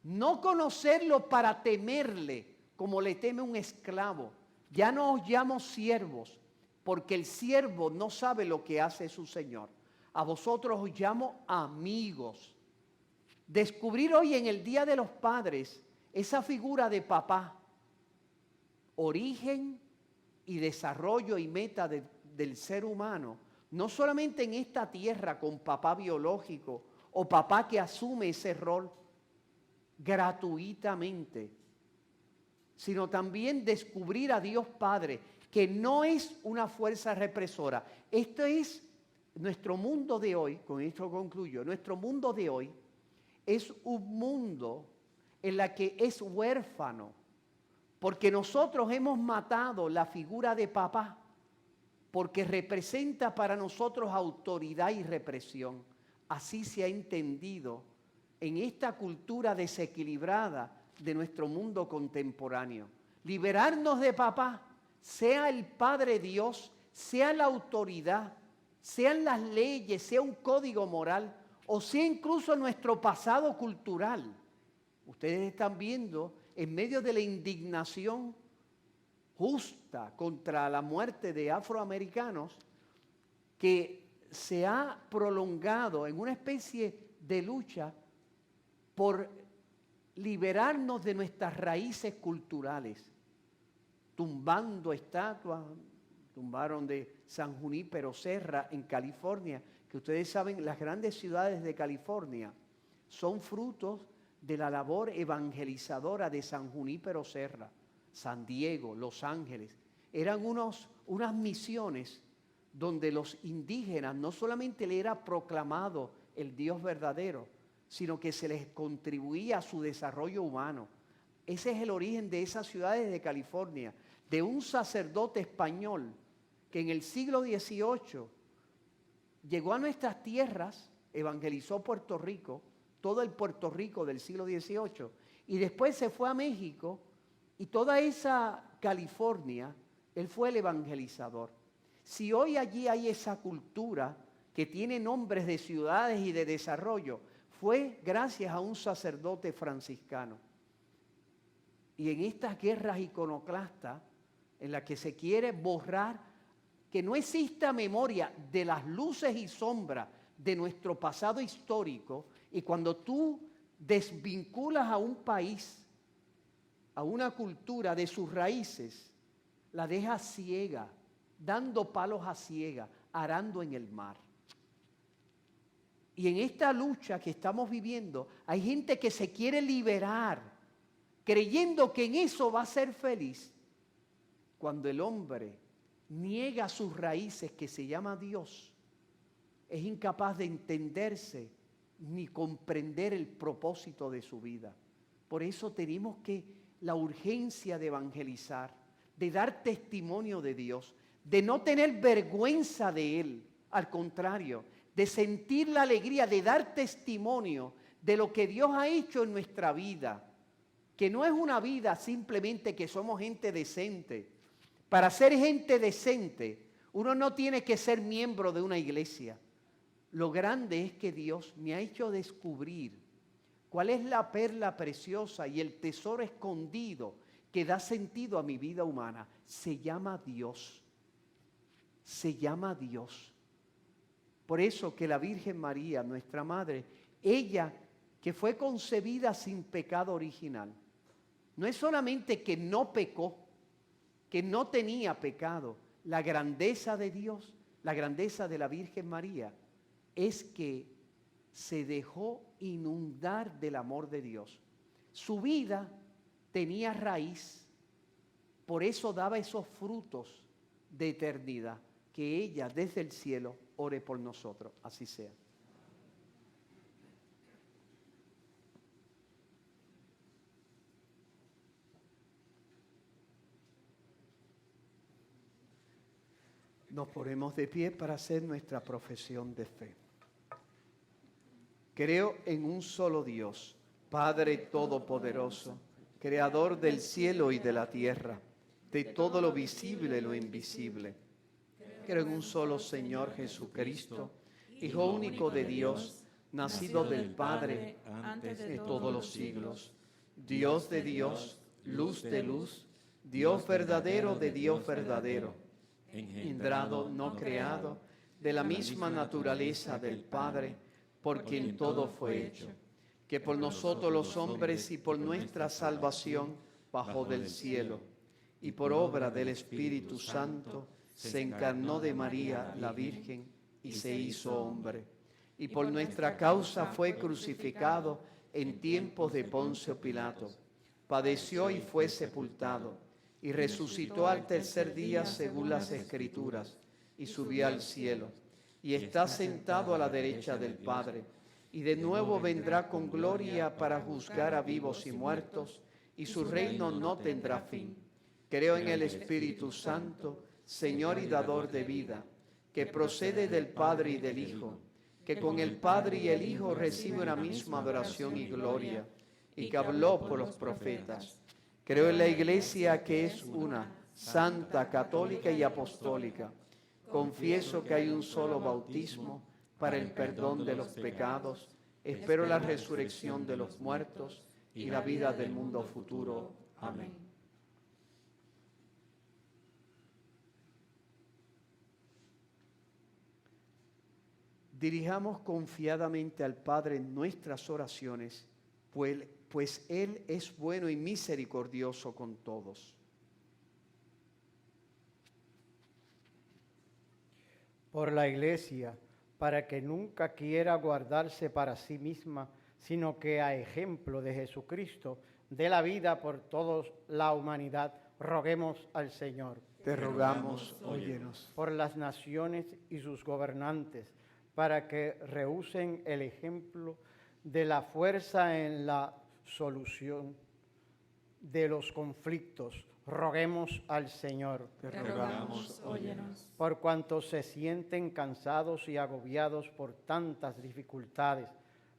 no conocerlo para temerle, como le teme un esclavo. Ya no os llamo siervos, porque el siervo no sabe lo que hace su Señor. A vosotros os llamo amigos. Descubrir hoy en el Día de los Padres esa figura de papá, origen y desarrollo y meta del ser humano, no solamente en esta tierra con papá biológico o papá que asume ese rol gratuitamente, sino también descubrir a Dios Padre, que no es una fuerza represora. Esto es nuestro mundo de hoy, con esto concluyo, nuestro mundo de hoy es un mundo en la que es huérfano, porque nosotros hemos matado la figura de papá, porque representa para nosotros autoridad y represión. Así se ha entendido en esta cultura desequilibrada de nuestro mundo contemporáneo. Liberarnos de papá, sea el Padre Dios, sea la autoridad, sean las leyes, sea un código moral, o sea incluso nuestro pasado cultural. Ustedes están viendo, en medio de la indignación justa contra la muerte de afroamericanos, que se ha prolongado en una especie de lucha por liberarnos de nuestras raíces culturales, tumbando estatuas, tumbaron de San Junípero Serra en California, que ustedes saben, las grandes ciudades de California son frutos de la labor evangelizadora de San Junípero Serra, San Diego, Los Ángeles. Eran unas misiones donde los indígenas no solamente le era proclamado el Dios verdadero, sino que se les contribuía a su desarrollo humano. Ese es el origen de esas ciudades de California, de un sacerdote español que en el siglo XVIII llegó a nuestras tierras, evangelizó Puerto Rico, todo el Puerto Rico del siglo XVIII, y después se fue a México, y toda esa California, él fue el evangelizador. Si hoy allí hay esa cultura que tiene nombres de ciudades y de desarrollo, fue gracias a un sacerdote franciscano. Y en estas guerras iconoclastas, en las que se quiere borrar, que no exista memoria de las luces y sombras de nuestro pasado histórico, y cuando tú desvinculas a un país, a una cultura de sus raíces, la dejas ciega, dando palos a ciega, arando en el mar. Y en esta lucha que estamos viviendo, hay gente que se quiere liberar, creyendo que en eso va a ser feliz, cuando el hombre niega sus raíces, que se llama Dios, es incapaz de entenderse ni comprender el propósito de su vida. Por eso tenemos la urgencia de evangelizar, de dar testimonio de Dios, de no tener vergüenza de Él, al contrario, de sentir la alegría, de dar testimonio de lo que Dios ha hecho en nuestra vida, que no es una vida simplemente que somos gente decente. Para ser gente decente, uno no tiene que ser miembro de una iglesia. Lo grande es que Dios me ha hecho descubrir cuál es la perla preciosa y el tesoro escondido que da sentido a mi vida humana. Se llama Dios. Se llama Dios. Por eso que la Virgen María, nuestra Madre, ella que fue concebida sin pecado original, no es solamente que no pecó, que no tenía pecado. La grandeza de Dios, la grandeza de la Virgen María, es que se dejó inundar del amor de Dios. Su vida tenía raíz, por eso daba esos frutos de eternidad. Que ella desde el cielo ore por nosotros, así sea. Nos ponemos de pie para hacer nuestra profesión de fe. Creo en un solo Dios, Padre Todopoderoso, Creador del cielo y de la tierra, de todo lo visible y lo invisible. Creo en un solo Señor Jesucristo, Hijo único de Dios, nacido del Padre antes de todos los siglos, Dios de Dios, luz de luz, Dios verdadero de Dios verdadero, engendrado, no creado, de la misma naturaleza del Padre, por quien todo fue hecho, que por nosotros los hombres y por nuestra salvación bajó del cielo, y por obra del Espíritu Santo se encarnó de María la Virgen y se hizo hombre, y por nuestra causa fue crucificado en tiempos de Poncio Pilato, padeció y fue sepultado, y resucitó al tercer día según las Escrituras, y subió al cielo, y está sentado a la derecha del Padre, y de nuevo vendrá con gloria para juzgar a vivos y muertos, y su reino no tendrá fin. Creo en el Espíritu Santo, Señor y dador de vida, que procede del Padre y del Hijo, que con el Padre y el Hijo recibe una misma adoración y gloria, y que habló por los profetas. Creo en la Iglesia que es una, santa, católica y apostólica. Confieso que hay un solo bautismo para el perdón de los pecados. Espero la resurrección de los muertos y la vida del mundo futuro. Amén. Dirijamos confiadamente al Padre nuestras oraciones, pues Él es bueno y misericordioso con todos. Por la Iglesia, para que nunca quiera guardarse para sí misma, sino que a ejemplo de Jesucristo dé la vida por toda la humanidad, roguemos al Señor. Te rogamos, óyenos. Por las naciones y sus gobernantes, para que rehúsen el ejemplo de la fuerza en la solución de los conflictos, roguemos al Señor. Te rogamos, óyenos. Por cuantos se sienten cansados y agobiados por tantas dificultades,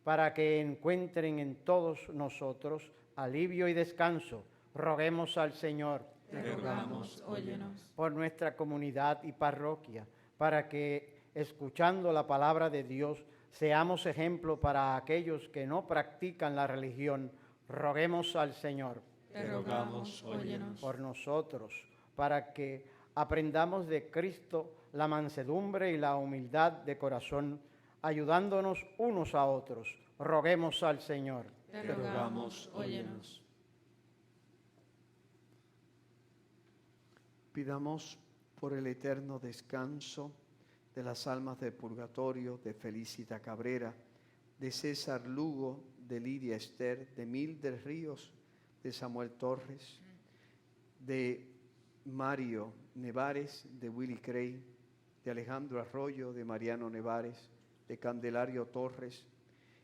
para que encuentren en todos nosotros alivio y descanso, roguemos al Señor. Te rogamos, óyenos. Por nuestra comunidad y parroquia, para que, escuchando la palabra de Dios, seamos ejemplo para aquellos que no practican la religión, roguemos al Señor. Te rogamos, óyenos. Por nosotros, para que aprendamos de Cristo la mansedumbre y la humildad de corazón, ayudándonos unos a otros, roguemos al Señor. Te rogamos, óyenos. Pidamos por el eterno descanso de las almas del purgatorio, de Felicita Cabrera, de César Lugo, de Lidia Esther, de Mildred Ríos, de Samuel Torres, de Mario Nevares, de Willy Cray, de Alejandro Arroyo, de Mariano Nevares, de Candelario Torres,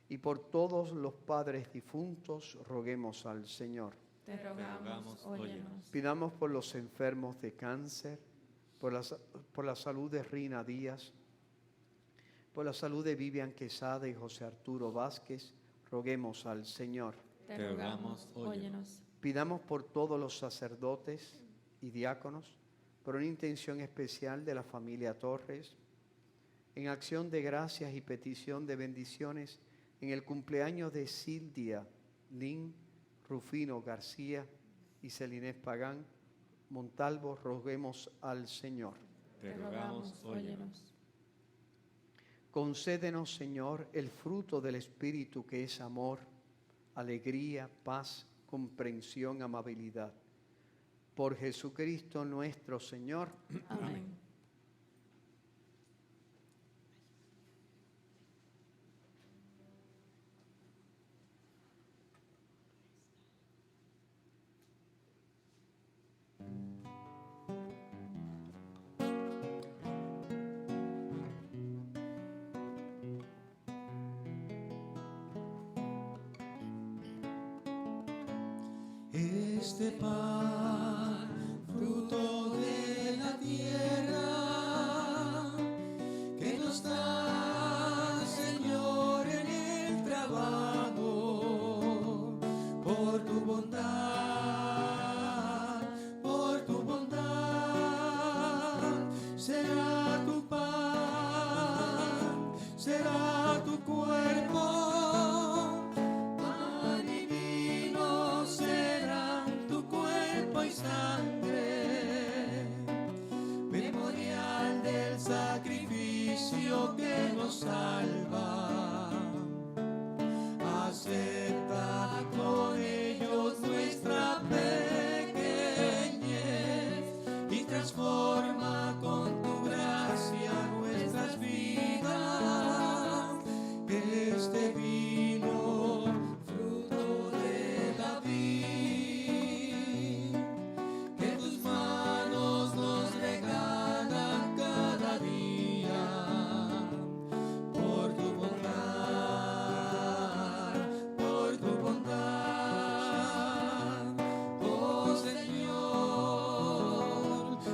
y por todos los padres difuntos roguemos al Señor. Te rogamos, óyenos. Pidamos por los enfermos de cáncer, por la salud de Rina Díaz, por la salud de Vivian Quesada y José Arturo Vázquez, roguemos al Señor. Te rogamos, óyenos. Pidamos por todos los sacerdotes y diáconos, por una intención especial de la familia Torres, en acción de gracias y petición de bendiciones en el cumpleaños de Silvia Lin Rufino García y Celinés Pagán Montalvo, roguemos al Señor. Te rogamos, óyenos. Concédenos, Señor, el fruto del Espíritu, que es amor, alegría, paz, comprensión, amabilidad. Por Jesucristo nuestro Señor. Amén. Este pan, fruto de la tierra, será tu pan, será tu cuerpo. Pan y vino serán tu cuerpo y sangre, memorial del sacrificio que nos salva. Acepta con ellos nuestra pequeñez y transforma con tu gracia nuestras vidas. Este vino, fruto de la vid, que tus manos nos regalan cada día, por tu bondad, por tu bondad. Oh Señor,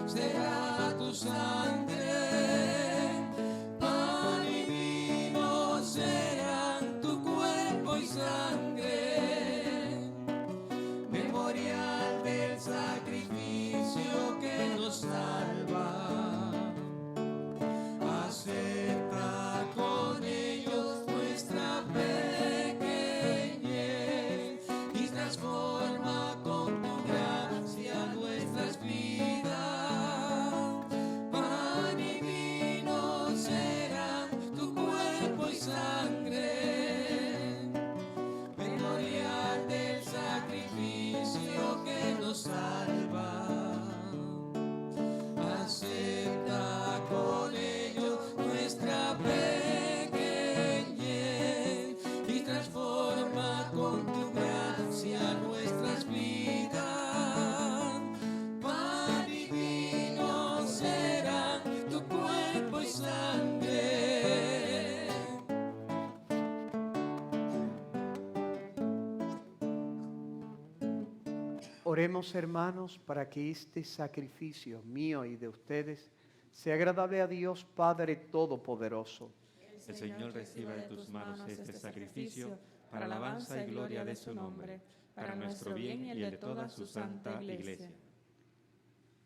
será tu sangre, pan y vino serán tu cuerpo y sangre, memorial del sacrificio que nos salva. Acepta con ellos nuestra pequeñez y transforma con tu gracia nuestras vidas. Pan y vino serán tu cuerpo y sangre, memorial del sacrificio que nos salva. Acepta con ellos nuestra pequeñez y transforma con tu gracia nuestras vidas. Pan y vino serán tu cuerpo y sangre. Oremos, hermanos, para que este sacrificio mío y de ustedes sea agradable a Dios Padre Todopoderoso. El Señor reciba de tus manos este sacrificio para alabanza y gloria de su nombre, para nuestro bien y el de toda su santa Iglesia.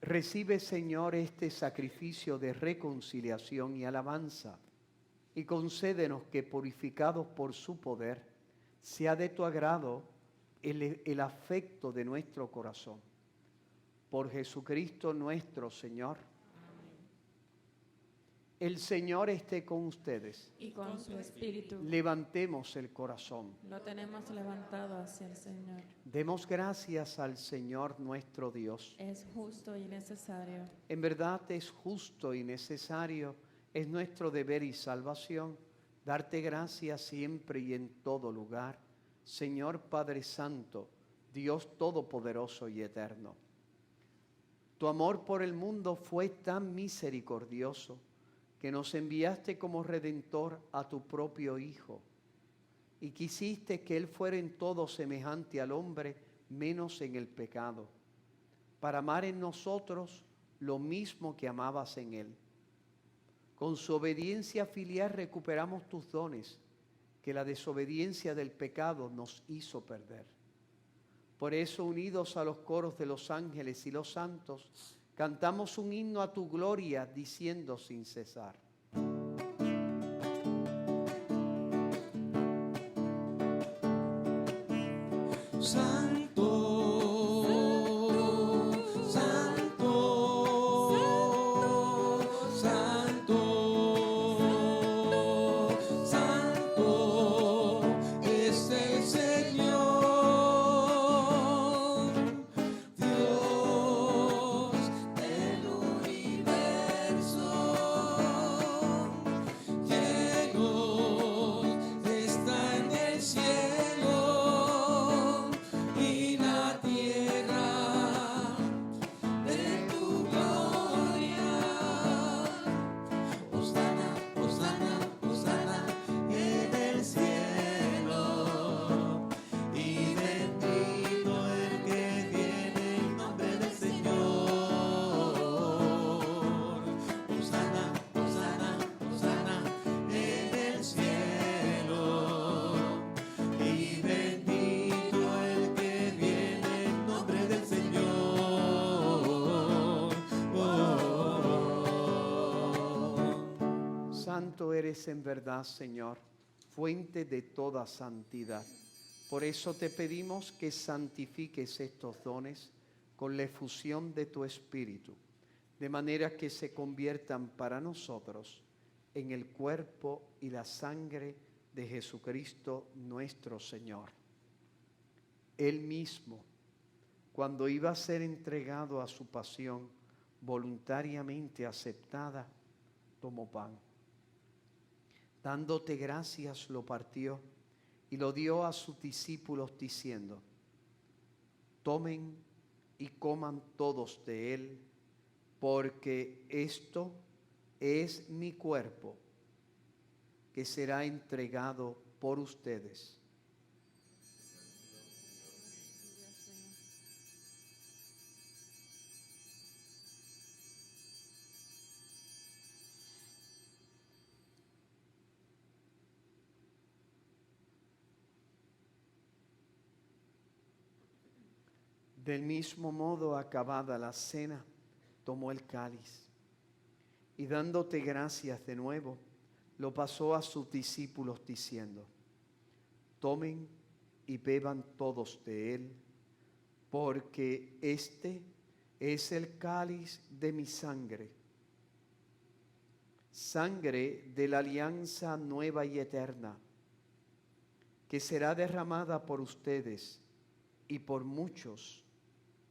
Recibe, Señor, este sacrificio de reconciliación y alabanza, y concédenos que, purificados por su poder, sea de tu agrado el afecto de nuestro corazón. Por Jesucristo nuestro Señor. El Señor esté con ustedes. Y con su espíritu. Levantemos el corazón. Lo tenemos levantado hacia el Señor. Demos gracias al Señor nuestro Dios. Es justo y necesario. En verdad es justo y necesario, es nuestro deber y salvación, darte gracias siempre y en todo lugar, Señor Padre Santo, Dios Todopoderoso y Eterno. Tu amor por el mundo fue tan misericordioso que nos enviaste como Redentor a tu propio Hijo, y quisiste que Él fuera en todo semejante al hombre, menos en el pecado, para amar en nosotros lo mismo que amabas en Él. Con su obediencia filial recuperamos tus dones, que la desobediencia del pecado nos hizo perder. Por eso, unidos a los coros de los ángeles y los santos, cantamos un himno a tu gloria, diciendo sin cesar. Santo, Santo, Santo, Santo es el Señor, Dios del universo. santo eres en verdad, Señor, fuente de toda santidad. Por eso te pedimos que santifiques estos dones con la efusión de tu Espíritu, de manera que se conviertan para nosotros en el cuerpo y la sangre de Jesucristo nuestro Señor. Él mismo, cuando iba a ser entregado a su pasión voluntariamente aceptada, tomó pan. Dándote gracias, lo partió y lo dio a sus discípulos diciendo: tomen y coman todos de él, porque esto es mi cuerpo, que será entregado por ustedes. Del mismo modo, acabada la cena, tomó el cáliz y dándote gracias de nuevo, lo pasó a sus discípulos diciendo: tomen y beban todos de él, porque este es el cáliz de mi sangre, sangre de la alianza nueva y eterna, que será derramada por ustedes y por muchos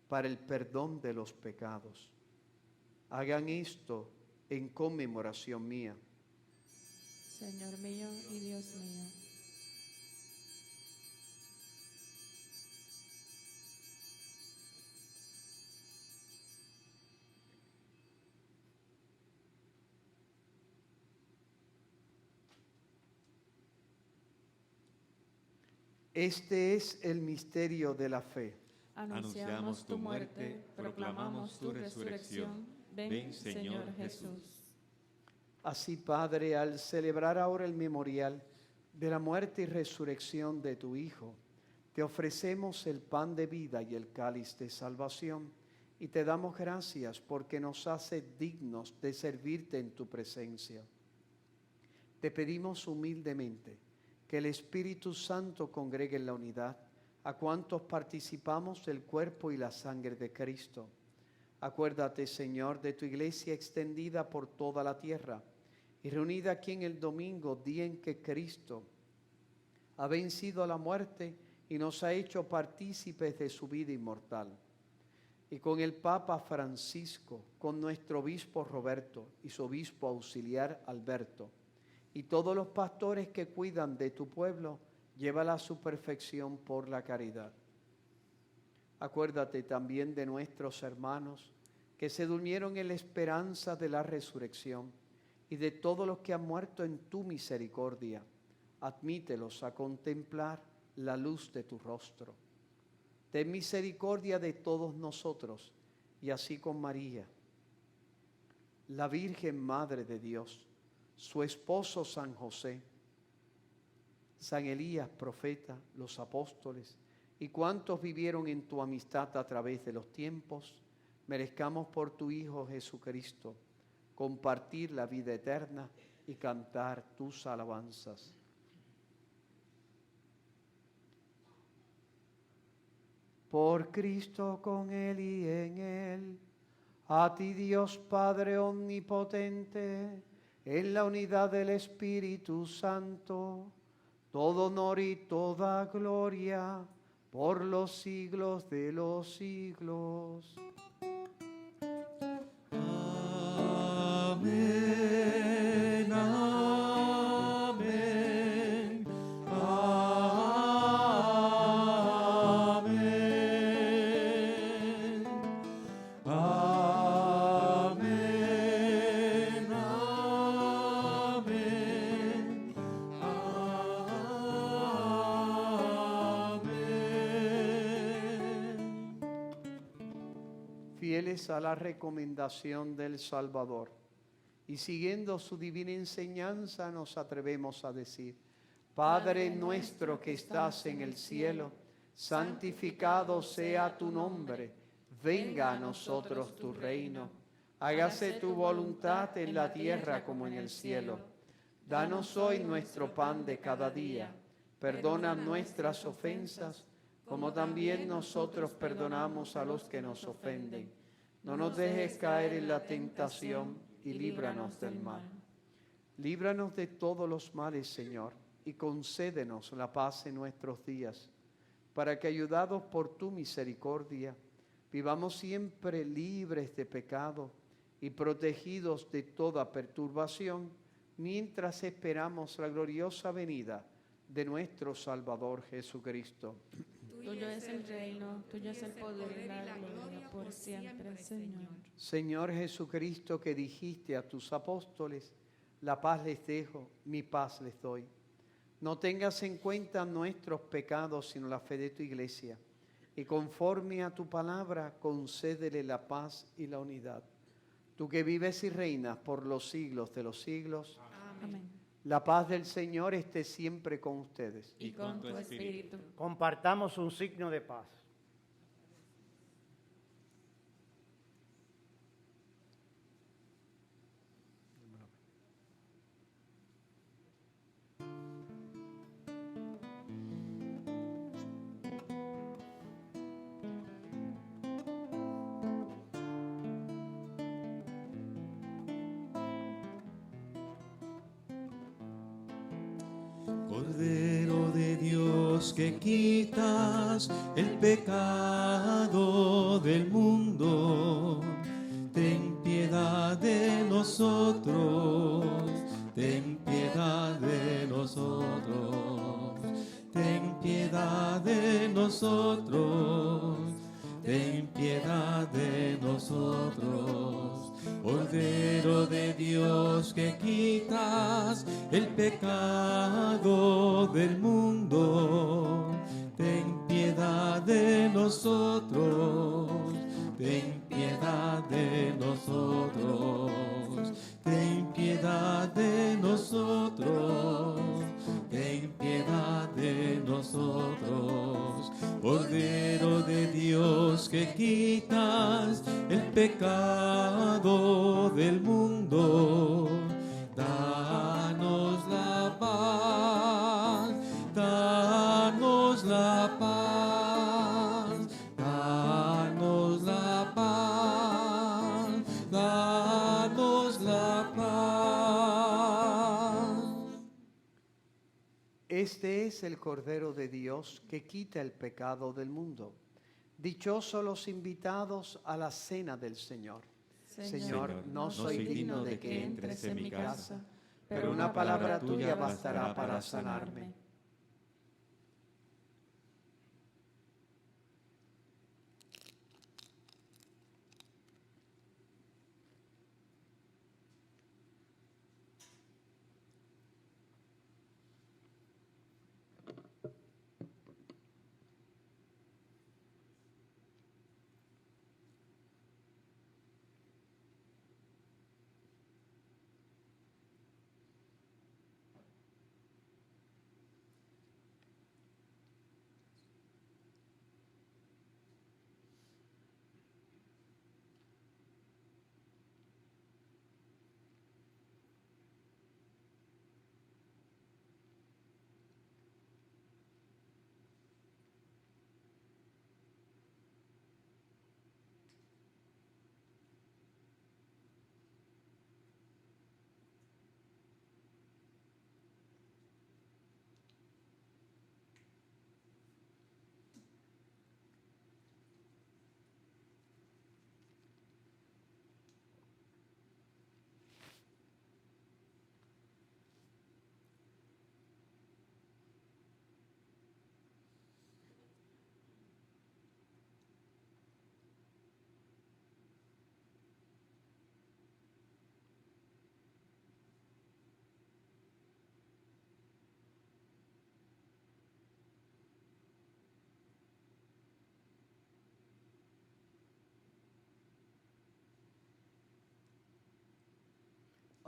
para el perdón de los pecados. Hagan esto en conmemoración mía. Señor mío y Dios mío. Este es el misterio de la fe. Anunciamos tu muerte, proclamamos tu resurrección. Ven, Señor Jesús. Así, Padre, al celebrar ahora el memorial de la muerte y resurrección de tu Hijo, te ofrecemos el pan de vida y el cáliz de salvación, y te damos gracias porque nos hace dignos de servirte en tu presencia. Te pedimos humildemente que el Espíritu Santo congregue en la unidad a cuantos participamos del cuerpo y la sangre de Cristo. Acuérdate, Señor, de tu iglesia extendida por toda la tierra y reunida aquí en el domingo, día en que Cristo ha vencido a la muerte y nos ha hecho partícipes de su vida inmortal. Y con el Papa Francisco, con nuestro obispo Roberto y su obispo auxiliar Alberto, y todos los pastores que cuidan de tu pueblo, llévala a su perfección por la caridad. Acuérdate también de nuestros hermanos que se durmieron en la esperanza de la resurrección y de todos los que han muerto en tu misericordia. Admítelos a contemplar la luz de tu rostro. Ten misericordia de todos nosotros y así con María, la Virgen Madre de Dios, su esposo San José, San Elías, profeta, los apóstoles y cuantos vivieron en tu amistad a través de los tiempos, merezcamos por tu Hijo Jesucristo compartir la vida eterna y cantar tus alabanzas. Por Cristo, con Él y en Él, a ti Dios Padre omnipotente, en la unidad del Espíritu Santo, todo honor y toda gloria por los siglos de los siglos. Amén, amén, amén, amén, amén, amén. Fieles a la recomendación del Salvador y siguiendo su divina enseñanza, nos atrevemos a decir: Padre nuestro que estás en el cielo, santificado sea tu nombre. Venga a nosotros tu reino. Hágase tu voluntad en la tierra como en el cielo. Danos hoy nuestro pan de cada día. Perdona nuestras ofensas, como también nosotros perdonamos a los que nos ofenden. No nos dejes caer en la tentación y líbranos del mal. Líbranos de todos los males, Señor, y concédenos la paz en nuestros días, para que, ayudados por tu misericordia, vivamos siempre libres de pecado y protegidos de toda perturbación, mientras esperamos la gloriosa venida de nuestro Salvador Jesucristo. Tuyo es el reino, tuyo es el poder y la gloria por siempre, Señor. Señor Jesucristo, que dijiste a tus apóstoles: la paz les dejo, mi paz les doy. No tengas en cuenta nuestros pecados, sino la fe de tu Iglesia, y conforme a tu palabra, concédele la paz y la unidad. Tú que vives y reinas por los siglos de los siglos. Amén. La paz del Señor esté siempre con ustedes. Y con tu espíritu. Compartamos un signo de paz. Cordero de Dios, que quitas el pecado del mundo, ten piedad de nosotros, ten piedad de nosotros, ten piedad de nosotros, ten piedad de nosotros. Cordero de Dios, que quitas el pecado del mundo, ten piedad de nosotros, ten piedad de nosotros, ten piedad de nosotros, ten piedad de nosotros. Cordero de Dios, que quitas el pecado del mundo, danos la paz, danos la paz, danos la paz, danos la paz. Este es el Cordero de Dios que quita el pecado del mundo. Dichosos los invitados a la cena del Señor. Señor, no soy digno de que entres en mi casa, pero una palabra tuya bastará para sanarme.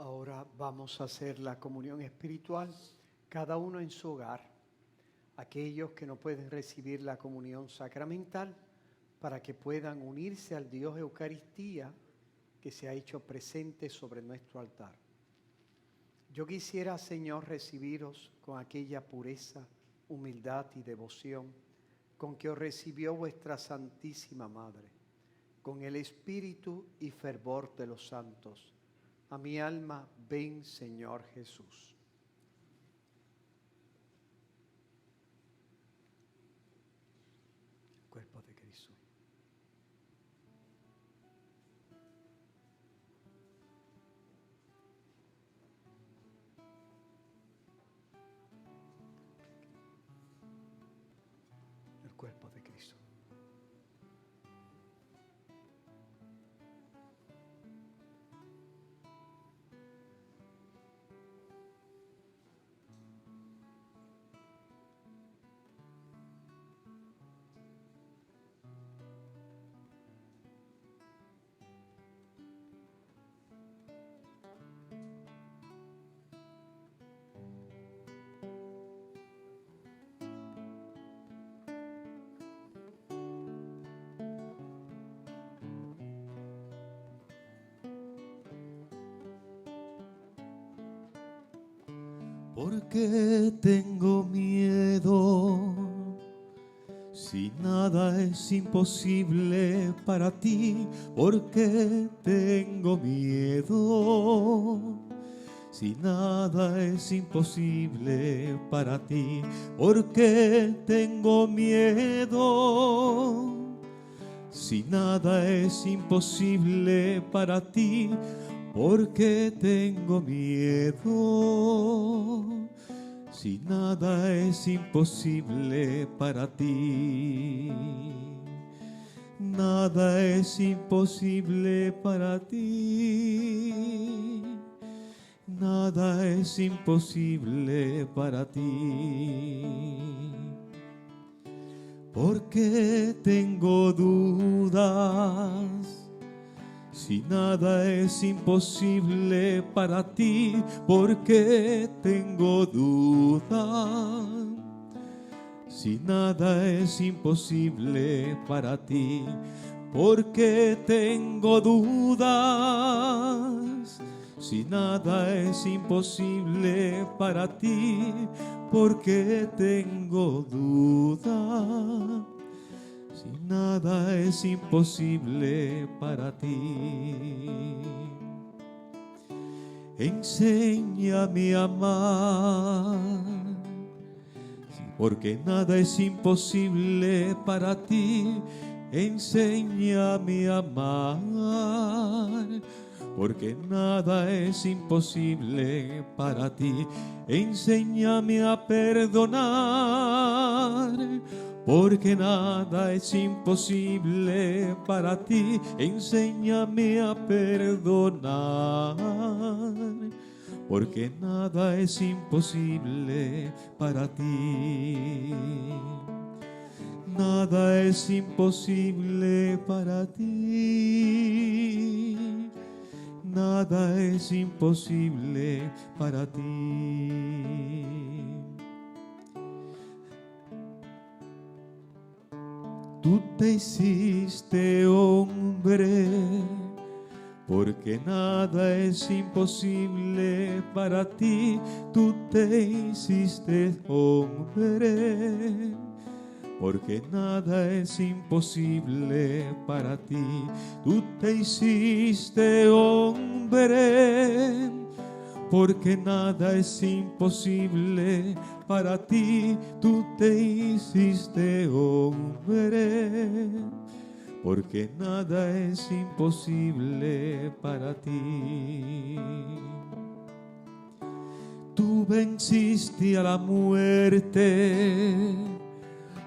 Ahora vamos a hacer la comunión espiritual, cada uno en su hogar. Aquellos que no pueden recibir la comunión sacramental, para que puedan unirse al Dios Eucaristía que se ha hecho presente sobre nuestro altar. Yo quisiera, Señor, recibiros con aquella pureza, humildad y devoción con que os recibió vuestra Santísima Madre, con el espíritu y fervor de los santos. A mi alma, ven, Señor Jesús. Cuerpo de Cristo. El cuerpo de Cristo. ¿Por qué tengo miedo? Si nada es imposible para ti, ¿por qué tengo miedo? Si nada es imposible para ti, ¿por qué tengo miedo? Si nada es imposible para ti, ¿por qué tengo miedo? Si nada es imposible para ti, nada es imposible para ti, nada es imposible para ti. ¿Por qué tengo dudas? Si nada es imposible para ti, ¿por qué tengo dudas? Si nada es imposible para ti, ¿por qué tengo dudas? Si nada es imposible para ti, ¿por qué tengo dudas? Si nada es imposible para ti, enséñame a amar, porque nada es imposible para ti, enséñame a amar, porque nada es imposible para ti, enséñame a perdonar, porque nada es imposible para ti, enséñame a perdonar, porque nada es imposible para ti. Nada es imposible para ti, nada es imposible para ti. Tú te hiciste hombre, porque nada es imposible para ti. Tú te hiciste hombre, porque nada es imposible para ti. Tú te hiciste hombre, porque nada es imposible para ti. Tú te hiciste hombre, porque nada es imposible para ti. Tú venciste a la muerte,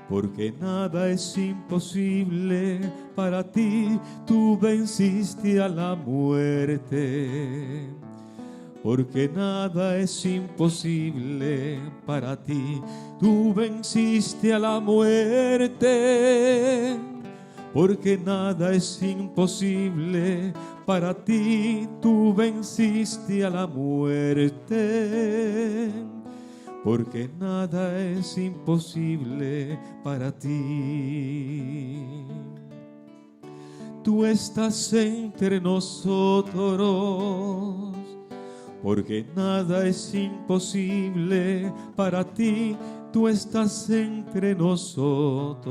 porque nada es imposible para ti. Tú venciste a la muerte, porque nada es imposible para ti. Tú venciste a la muerte, porque nada es imposible para ti. Tú venciste a la muerte, porque nada es imposible para ti. Tú estás entre nosotros, porque nada es imposible para ti, tú estás entre nosotros.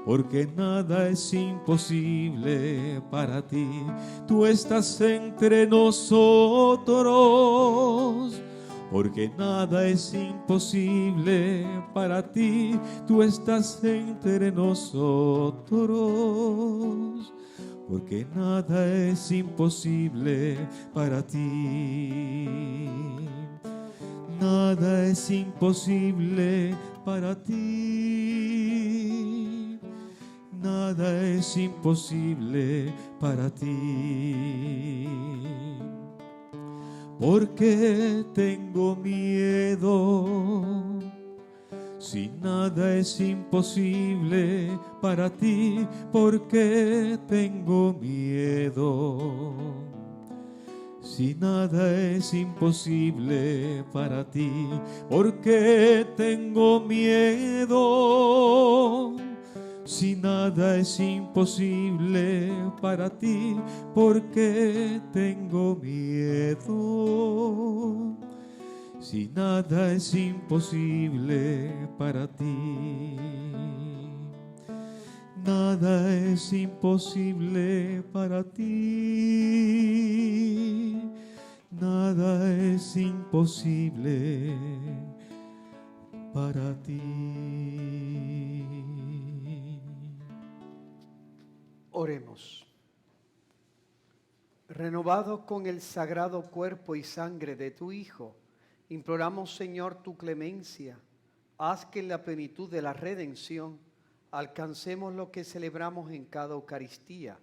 Porque nada es imposible para ti, tú estás entre nosotros. Porque nada es imposible para ti, tú estás entre nosotros. Porque nada es imposible para ti. Nada es imposible para ti. Nada es imposible para ti. ¿Por qué tengo miedo? Si nada es imposible para ti, ¿por qué tengo miedo? Si nada es imposible para ti, ¿por qué tengo miedo? Si nada es imposible para ti, ¿por qué tengo miedo? Si nada es imposible para ti, nada es imposible para ti, nada es imposible para ti. Oremos. Renovados con el sagrado cuerpo y sangre de tu Hijo, imploramos, Señor, tu clemencia. Haz que en la plenitud de la redención alcancemos lo que celebramos en cada Eucaristía.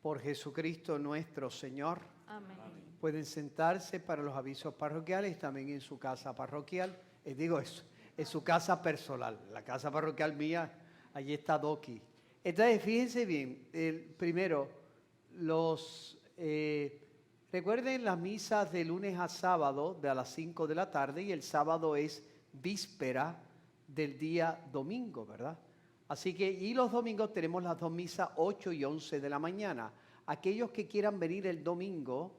Por Jesucristo nuestro Señor. Amén. Pueden sentarse para los avisos parroquiales, también en su casa parroquial. Es su casa personal. La casa parroquial mía, allí está Doki. Entonces, fíjense bien, primero, recuerden las misas de lunes a sábado de a las 5 de la tarde, y el sábado es víspera del día domingo, ¿verdad? Así que, y los domingos tenemos las dos misas 8 y 11 de la mañana. Aquellos que quieran venir el domingo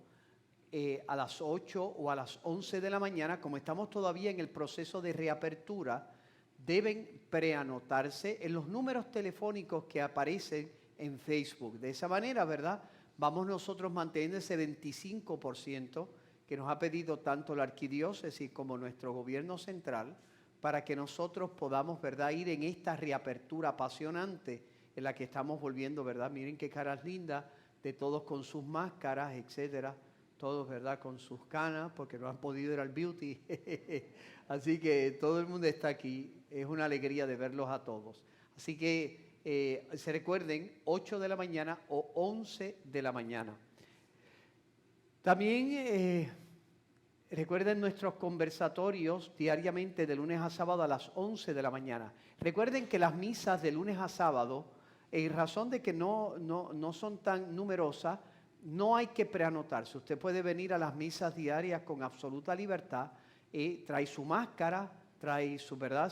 a las 8 o a las 11 de la mañana, como estamos todavía en el proceso de reapertura, deben preanotarse en los números telefónicos que aparecen en Facebook. De esa manera, ¿verdad?, vamos nosotros manteniendo ese 25% que nos ha pedido tanto la arquidiócesis como nuestro gobierno central, para que nosotros podamos, ¿verdad?, ir en esta reapertura apasionante en la que estamos volviendo, ¿verdad? Miren qué caras lindas de todos con sus máscaras, etcétera. Todos, ¿verdad?, con sus canas, porque no han podido ir al beauty. Así que todo el mundo está aquí. Es una alegría de verlos a todos. Así que se recuerden, 8 de la mañana o 11 de la mañana. También recuerden nuestros conversatorios diariamente de lunes a sábado a las 11 de la mañana. Recuerden que las misas de lunes a sábado, en razón de que no son tan numerosas, no hay que preanotarse. Usted puede venir a las misas diarias con absoluta libertad. Trae su máscara, trae su, ¿verdad?,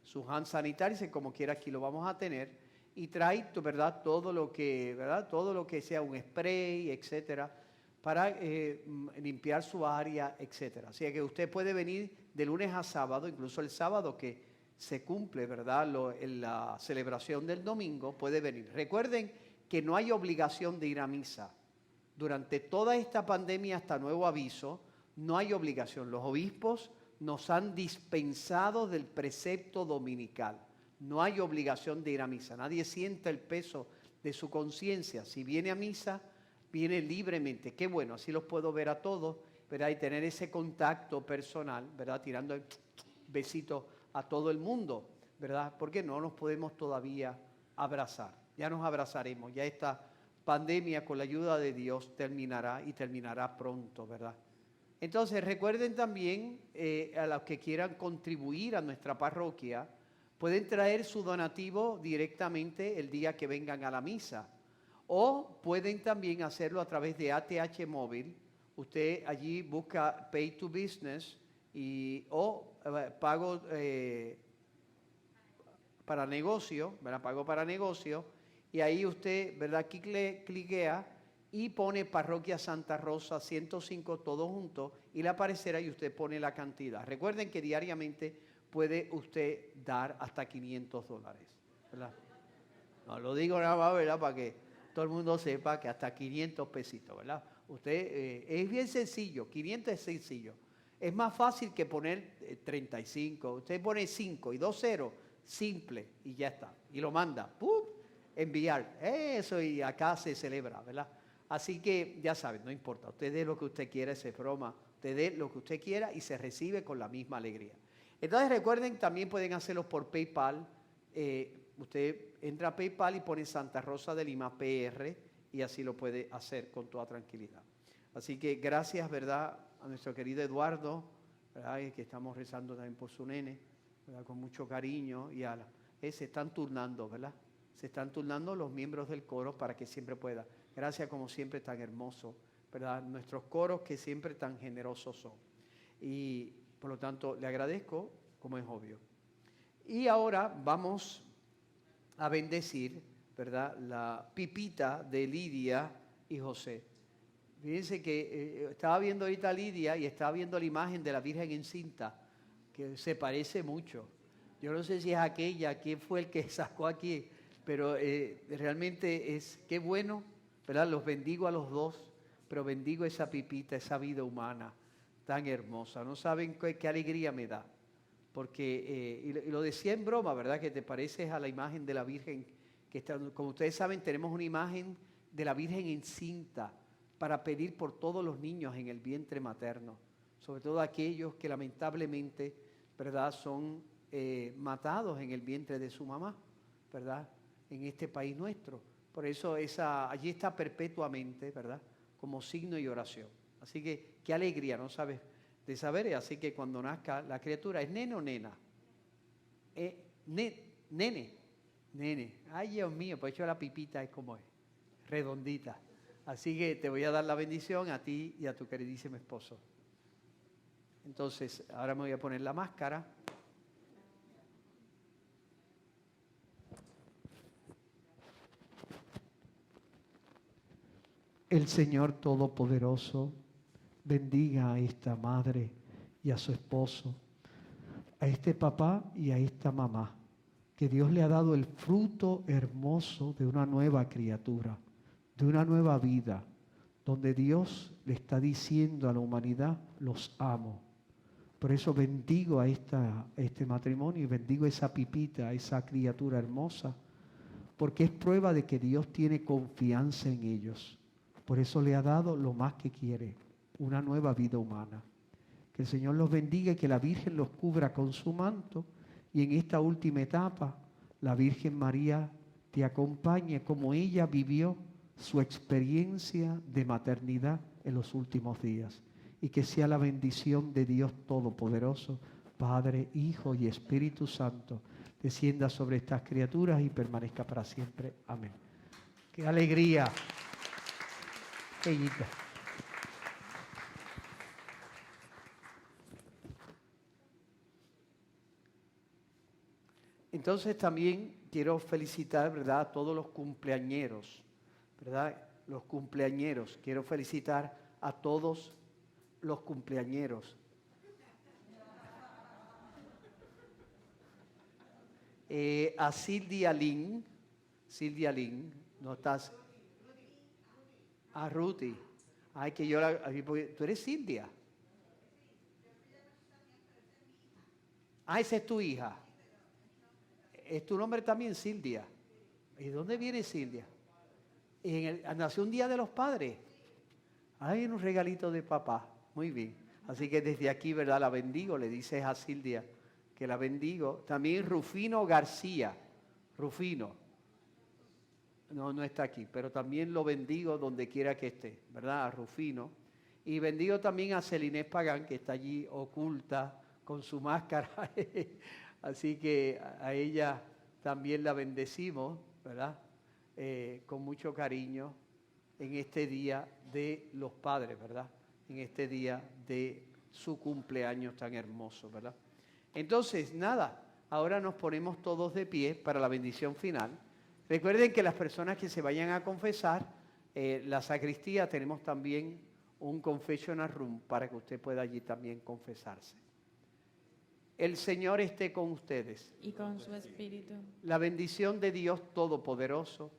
sus hand sanitizers, como quiera aquí lo vamos a tener, y trae, ¿verdad?, todo lo que sea un spray, etcétera, para limpiar su área, etcétera. Así que usted puede venir de lunes a sábado, incluso el sábado que se cumple, ¿verdad?, en la celebración del domingo, puede venir. Recuerden que no hay obligación de ir a misa. Durante toda esta pandemia, hasta nuevo aviso, no hay obligación. Los obispos nos han dispensado del precepto dominical. No hay obligación de ir a misa. Nadie siente el peso de su conciencia. Si viene a misa, viene libremente. Qué bueno, así los puedo ver a todos, ¿verdad?, y tener ese contacto personal, ¿verdad?, tirando el besito a todo el mundo, ¿verdad?, porque no nos podemos todavía abrazar. Ya nos abrazaremos. Ya esta pandemia, con la ayuda de Dios, terminará, y terminará pronto, ¿verdad? Entonces, recuerden también, a los que quieran contribuir a nuestra parroquia, pueden traer su donativo directamente el día que vengan a la misa, o pueden también hacerlo a través de ATH Móvil. Usted allí busca Pay to Business o pago para negocio, ¿verdad?, pago para negocio, y ahí usted, ¿verdad?, cliquea y pone Parroquia Santa Rosa 105 todo junto y le aparecerá y usted pone la cantidad. Recuerden que diariamente puede usted dar hasta $500, ¿verdad? No lo digo nada más, ¿verdad? Para que todo el mundo sepa que hasta 500 pesitos, ¿verdad? Usted, es bien sencillo, 500 es sencillo. Es más fácil que poner 35. Usted pone 5 y 2 ceros, simple, y ya está. Y lo manda, ¡pum! Enviar. Eso, y acá se celebra, ¿verdad? Así que ya saben, no importa. Usted dé lo que usted quiera, esa es broma. Usted dé lo que usted quiera y se recibe con la misma alegría. Entonces recuerden, también pueden hacerlo por PayPal. Usted entra a PayPal y pone Santa Rosa de Lima PR y así lo puede hacer con toda tranquilidad. Así que gracias, ¿verdad?, a nuestro querido Eduardo, ¿verdad?, que estamos rezando también por su nene, ¿verdad?, con mucho cariño. Y se están turnando, ¿verdad? Se están turnando los miembros del coro para que siempre pueda. Gracias, como siempre, tan hermoso, ¿verdad? Nuestros coros que siempre tan generosos son. Y por lo tanto, le agradezco, como es obvio. Y ahora vamos a bendecir, ¿verdad?, la pipita de Lidia y José. Fíjense que estaba viendo ahorita a Lidia y estaba viendo la imagen de la Virgen encinta, que se parece mucho. Yo no sé si es aquella, quién fue el que sacó aquí, pero realmente qué bueno, ¿verdad? Los bendigo a los dos, pero bendigo esa pipita, esa vida humana tan hermosa. No saben qué alegría me da, porque, y lo decía en broma, ¿verdad?, que te pareces a la imagen de la Virgen, que está, como ustedes saben, tenemos una imagen de la Virgen encinta para pedir por todos los niños en el vientre materno, sobre todo aquellos que lamentablemente, ¿verdad?, son matados en el vientre de su mamá, ¿verdad?, en este país nuestro. Por eso allí está perpetuamente, ¿verdad?, como signo y oración. Así que qué alegría, ¿no sabes? De saber. Así que cuando nazca la criatura, ¿es nene o nena? Nene. Ay, Dios mío, pues hecho la pipita es como es, redondita. Así que te voy a dar la bendición a ti y a tu queridísimo esposo. Entonces, ahora me voy a poner la máscara. El Señor Todopoderoso bendiga a esta madre y a su esposo, a este papá y a esta mamá, que Dios le ha dado el fruto hermoso de una nueva criatura, de una nueva vida, donde Dios le está diciendo a la humanidad, los amo. Por eso bendigo a este matrimonio y bendigo a esa pipita, a esa criatura hermosa, porque es prueba de que Dios tiene confianza en ellos. Por eso le ha dado lo más que quiere, una nueva vida humana. Que el Señor los bendiga y que la Virgen los cubra con su manto. Y en esta última etapa, la Virgen María te acompañe como ella vivió su experiencia de maternidad en los últimos días. Y que sea la bendición de Dios Todopoderoso, Padre, Hijo y Espíritu Santo, descienda sobre estas criaturas y permanezca para siempre. Amén. ¡Qué alegría! Bellita. Entonces también quiero felicitar, ¿verdad?, a todos los cumpleañeros, ¿verdad? Los cumpleañeros. Quiero felicitar a todos los cumpleañeros. A Silvia Lynn, ¿no estás? A Ruti. Ay, que yo tú eres Silvia. Ah, esa es tu hija. ¿Es tu nombre también, Silvia? ¿Y dónde viene Silvia? Nació un día de los padres. Ay, un regalito de papá. Muy bien. Así que desde aquí, ¿verdad?, la bendigo. Le dices a Silvia que la bendigo. También Rufino García. Rufino. No está aquí, pero también lo bendigo donde quiera que esté, ¿verdad? A Rufino. Y bendigo también a Celinés Pagán, que está allí oculta con su máscara. Así que a ella también la bendecimos, ¿verdad? Con mucho cariño en este día de los padres, ¿verdad? En este día de su cumpleaños tan hermoso, ¿verdad? Entonces, nada, ahora nos ponemos todos de pie para la bendición final. Recuerden que las personas que se vayan a confesar la sacristía tenemos también un confessional room para que usted pueda allí también confesarse. El Señor esté con ustedes. Y con su espíritu. La bendición de Dios Todopoderoso,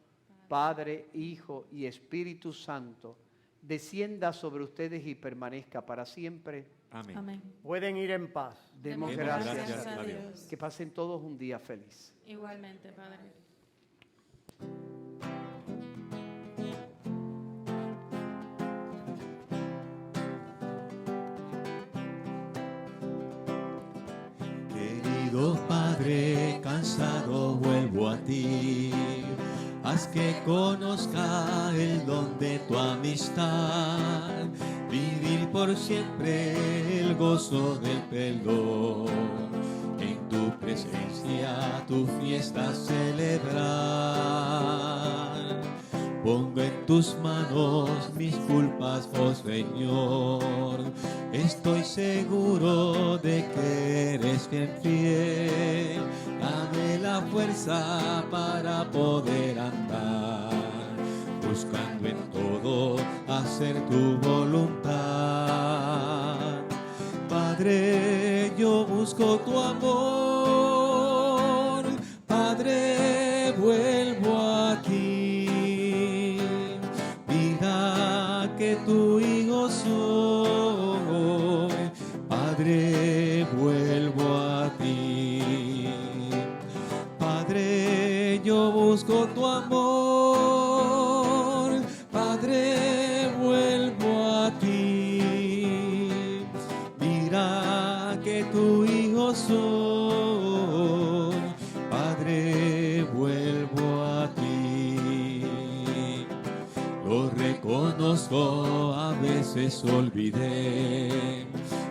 Padre, Hijo y Espíritu Santo, descienda sobre ustedes y permanezca para siempre. Amén. Amén. Pueden ir en paz. Demos Demos gracias. gracias a a Dios. Dios. Que pasen todos un día feliz. Igualmente, Padre. Querido Padre, cansado vuelvo a ti. Haz que conozca el don de tu amistad, vivir por siempre el gozo del perdón, en tu presencia tu fiesta celebrar. Pongo en tus manos mis culpas, oh Señor, estoy seguro de que eres fiel. Dame la fuerza para poder andar, buscando en todo hacer tu voluntad. Padre, yo busco tu amor. Padre, vuelvo a ti. Mira que tu hijo soy. Padre, vuelvo a ti. Padre, yo busco tu amor. Padre, vuelvo a ti. Mira que tu hijo soy. Padre, vuelvo a ti. Lo reconozco, a veces olvidé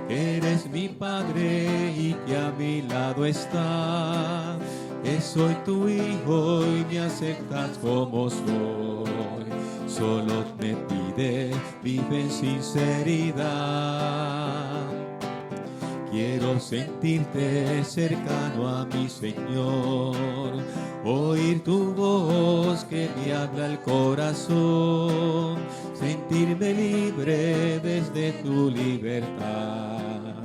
que eres mi Padre y que a mi lado está. Que soy tu hijo y me aceptas como soy. Solo me pide, vive en sinceridad. Quiero sentirte cercano a mi Señor, oír tu voz que me habla el corazón, sentirme libre desde tu libertad,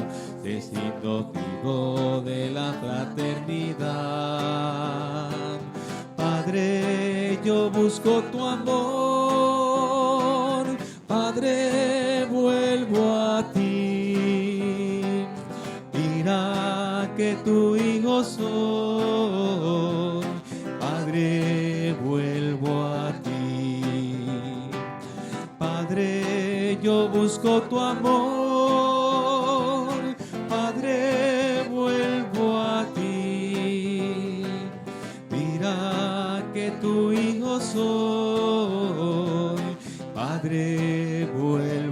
siendo hijo de la fraternidad. Padre, yo busco tu amor. Padre, vuelvo a ti. Mira que tu hijo soy. Padre, vuelvo a ti. Padre, yo busco tu amor. Padre, vuelvo a ti. Mira que tu hijo soy. Padre, vuelvo